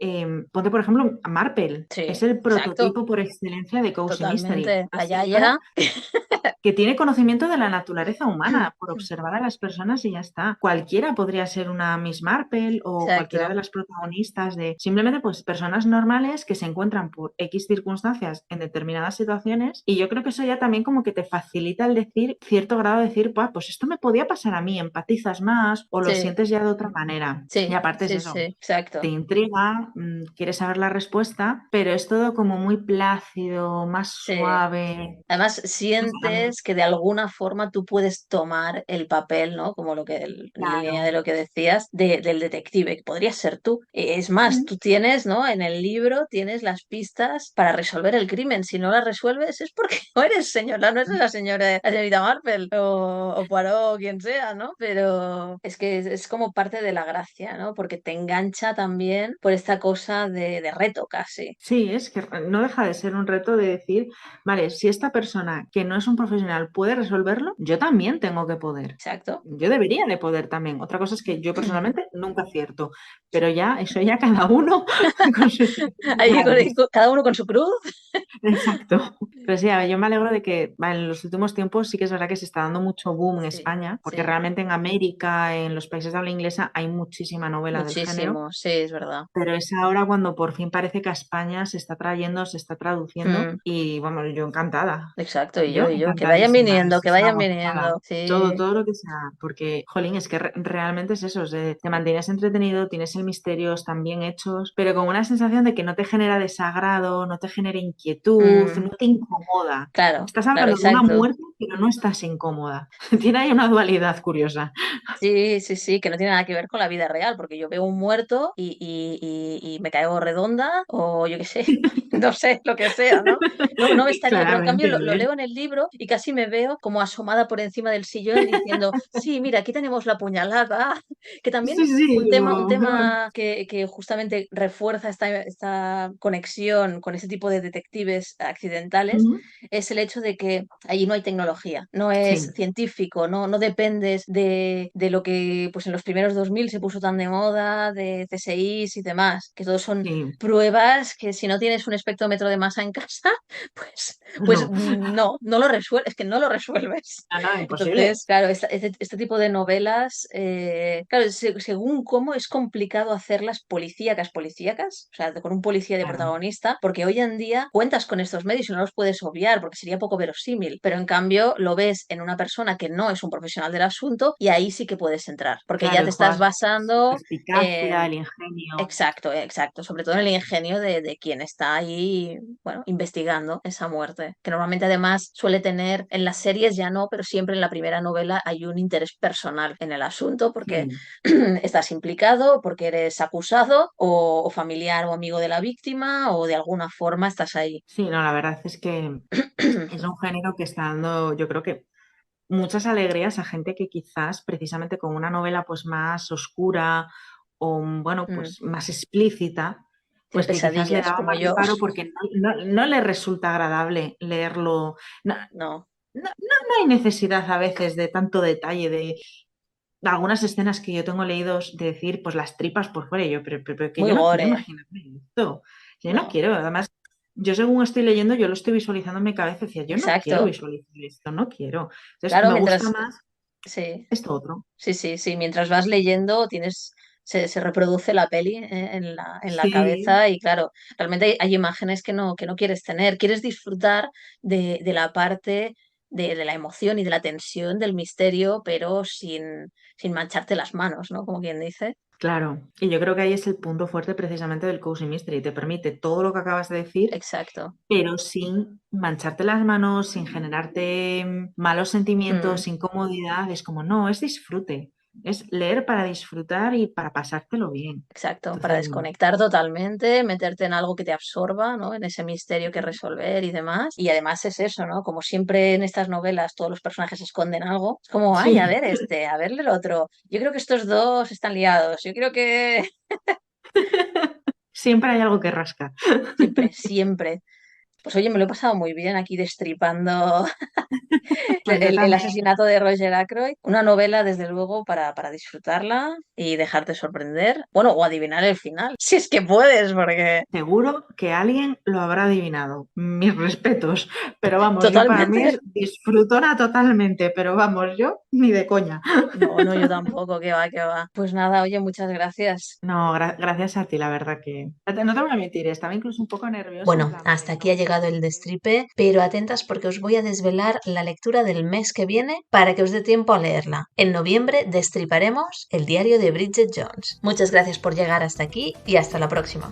ponte por ejemplo a Marple, es sí, el exacto, prototipo por excelencia de Cozy Mystery. totalmente. Una Allá señora ya. que tiene conocimiento de la naturaleza humana por observar a las personas y ya está. Cualquiera podría ser una Miss Marple o cualquiera de Exacto. las protagonistas de simplemente pues personas normales que se encuentran por X circunstancias en determinadas situaciones y yo creo que eso ya también como que te facilita el decir cierto grado de decir, pues esto me podía pasar a mí, empatizas más o lo Sí, sientes ya de otra manera. Y sí, aparte es sí, sí, eso, te exacto. intriga, quieres saber la respuesta, pero es todo como muy plácido, más Sí. suave. Además, No sé, a mí, sientes que de alguna forma tú puedes tomar el papel, ¿no? Como lo que, en línea de claro. lo que decías, del detective, que podría ser tú. Es más, Mm. tú tienes, ¿no? En el libro tienes las pistas para resolver el crimen. Si no las resuelves es porque no eres señora, no eres la señorita Marple o Poirot o quien sea, ¿no? Pero es que es como parte de la gracia, ¿no? Porque te engancha también por esta cosa de reto casi. Sí, es que no deja de ser un reto de decir, vale, si esta persona que no es un profesional profesional puede resolverlo, yo también tengo que poder. Exacto. Yo debería de poder también. Otra cosa es que yo personalmente nunca acierto, pero ya, eso ya cada uno con sus Ahí dificultades. cada uno con su cruz. Exacto. Pero sí, a ver, yo me alegro de que en los últimos tiempos sí que es verdad que se está dando mucho boom en Sí, España, porque sí. realmente en América, en los países de habla inglesa, hay muchísima novela del género. Muchísimo, sí, es verdad. Pero es ahora cuando por fin parece que a España se está trayendo, se está traduciendo Mm, y vamos, yo encantada. exacto, y Yo yo. Que vayan encantadísima, viniendo, es que una vayan gozada. viniendo. Sí. Todo lo que sea, porque, jolín, es que realmente es eso, te mantienes entretenido, tienes el misterio, están bien hechos, pero con una sensación de que no te genera desagrado, no te genera inquietud, Mm, no te incomoda. claro, Estás claro, hablando de una exacto. muerte, pero no estás incómoda. Tiene ahí una dualidad curiosa. Sí, sí, sí, que no tiene nada que ver con la vida real, porque yo veo un muerto y me caigo redonda, o yo qué sé, no sé, lo que sea, ¿no? No, no me estaría, pero en cambio Claramente, lo ¿eh? leo en el libro y casi me veo como asomada por encima del sillón diciendo, sí, mira, aquí tenemos la puñalada, que también Sí, sí, un como... tema que justamente refuerza esta conexión con ese tipo de detectives accidentales Ujú. es el hecho de que allí no hay tecnología, no es Sí, científico, no dependes de lo que pues en los primeros 2000 se puso tan de moda, de CSIs y demás, que todos son sí, pruebas que si no tienes un espectrómetro de masa en casa, pues no, no lo resuelves, es que no lo resuelves. nada, imposible. Entonces, claro, este tipo de novelas, claro, según cómo es complicado hacerlas policíacas, o sea, con un policía de Claro, protagonista, porque hoy en día cuentas con estos medios y no los puedes obviar, porque sería poco verosímil, pero en cambio lo ves en una persona que no es un profesional del asunto y ahí sí que puedes entrar, porque ya claro, y te estás juegas con su basando perspicacia, en... el ingenio. Exacto, exacto. Sobre todo en el ingenio de quien está ahí, bueno, investigando esa muerte. Que normalmente además suele tener, en las series ya no, pero siempre en la primera novela hay un interés personal en el asunto porque Sí, estás implicado, porque eres acusado o familiar o amigo de la víctima o de alguna forma estás ahí. sí, no, la verdad es que es un género que está dando, yo creo que muchas alegrías a gente que quizás precisamente con una novela pues más oscura o bueno, Mm, pues más explícita, tiene pues que quizás le pesadillas daba como más yo. reparo porque no le resulta agradable leerlo. No, No, no hay necesidad a veces de tanto detalle, de algunas escenas que yo tengo leídos de decir, pues las tripas por fuera, y yo, pero que muy yo no quiero gore. imaginarme esto. Yo no No, quiero, además, yo según estoy leyendo, yo lo estoy visualizando en mi cabeza y decía, yo no quiero exacto. visualizar esto, no quiero. Entonces, Claro, me gusta mientras... más Sí. esto otro. Sí, sí, sí. Mientras vas leyendo, se reproduce la peli en la Sí, cabeza y claro, realmente hay imágenes que no quieres tener. Quieres disfrutar de la parte de la emoción y de la tensión del misterio, pero sin mancharte las manos, ¿no? Como quien dice. claro. Y yo creo que ahí es el punto fuerte precisamente del Cozy Mystery. Te permite todo lo que acabas de decir, Exacto. pero sin mancharte las manos, sin generarte malos Mm. sentimientos, incomodidad. Es como, no, es disfrute. Es leer para disfrutar y para pasártelo bien. Exacto, para Entonces, desconectar totalmente, meterte en algo que te absorba, ¿no? En ese misterio que resolver y demás. Y además es eso, ¿no? Como siempre en estas novelas todos los personajes esconden algo. Es como, ay, a sí, ver este, a verle el otro. Yo creo que estos dos están liados. Yo creo que siempre hay algo que rascar. siempre, siempre. Pues oye, me lo he pasado muy bien aquí destripando Pues yo el también. asesinato de Roger Ackroyd. Una novela, desde luego, para disfrutarla y dejarte sorprender. Bueno, o adivinar el final. Si es que puedes, porque Seguro que alguien lo habrá adivinado. Mis respetos. Pero vamos, yo para mí totalmente. es disfrutona totalmente. Pero vamos, yo ni de coña. No, no, yo tampoco, que va, que va. Pues nada, oye, muchas gracias. No, gracias a ti, la verdad que... No te voy a mentir, estaba incluso un poco nerviosa en Bueno, plan de hasta aquí no ha sé llegado el si... destripe, pero atentas porque os voy a desvelar la lectura del mes que viene para que os dé tiempo a leerla. En noviembre destriparemos el diario de Bridget Jones. Muchas gracias por llegar hasta aquí y hasta la próxima.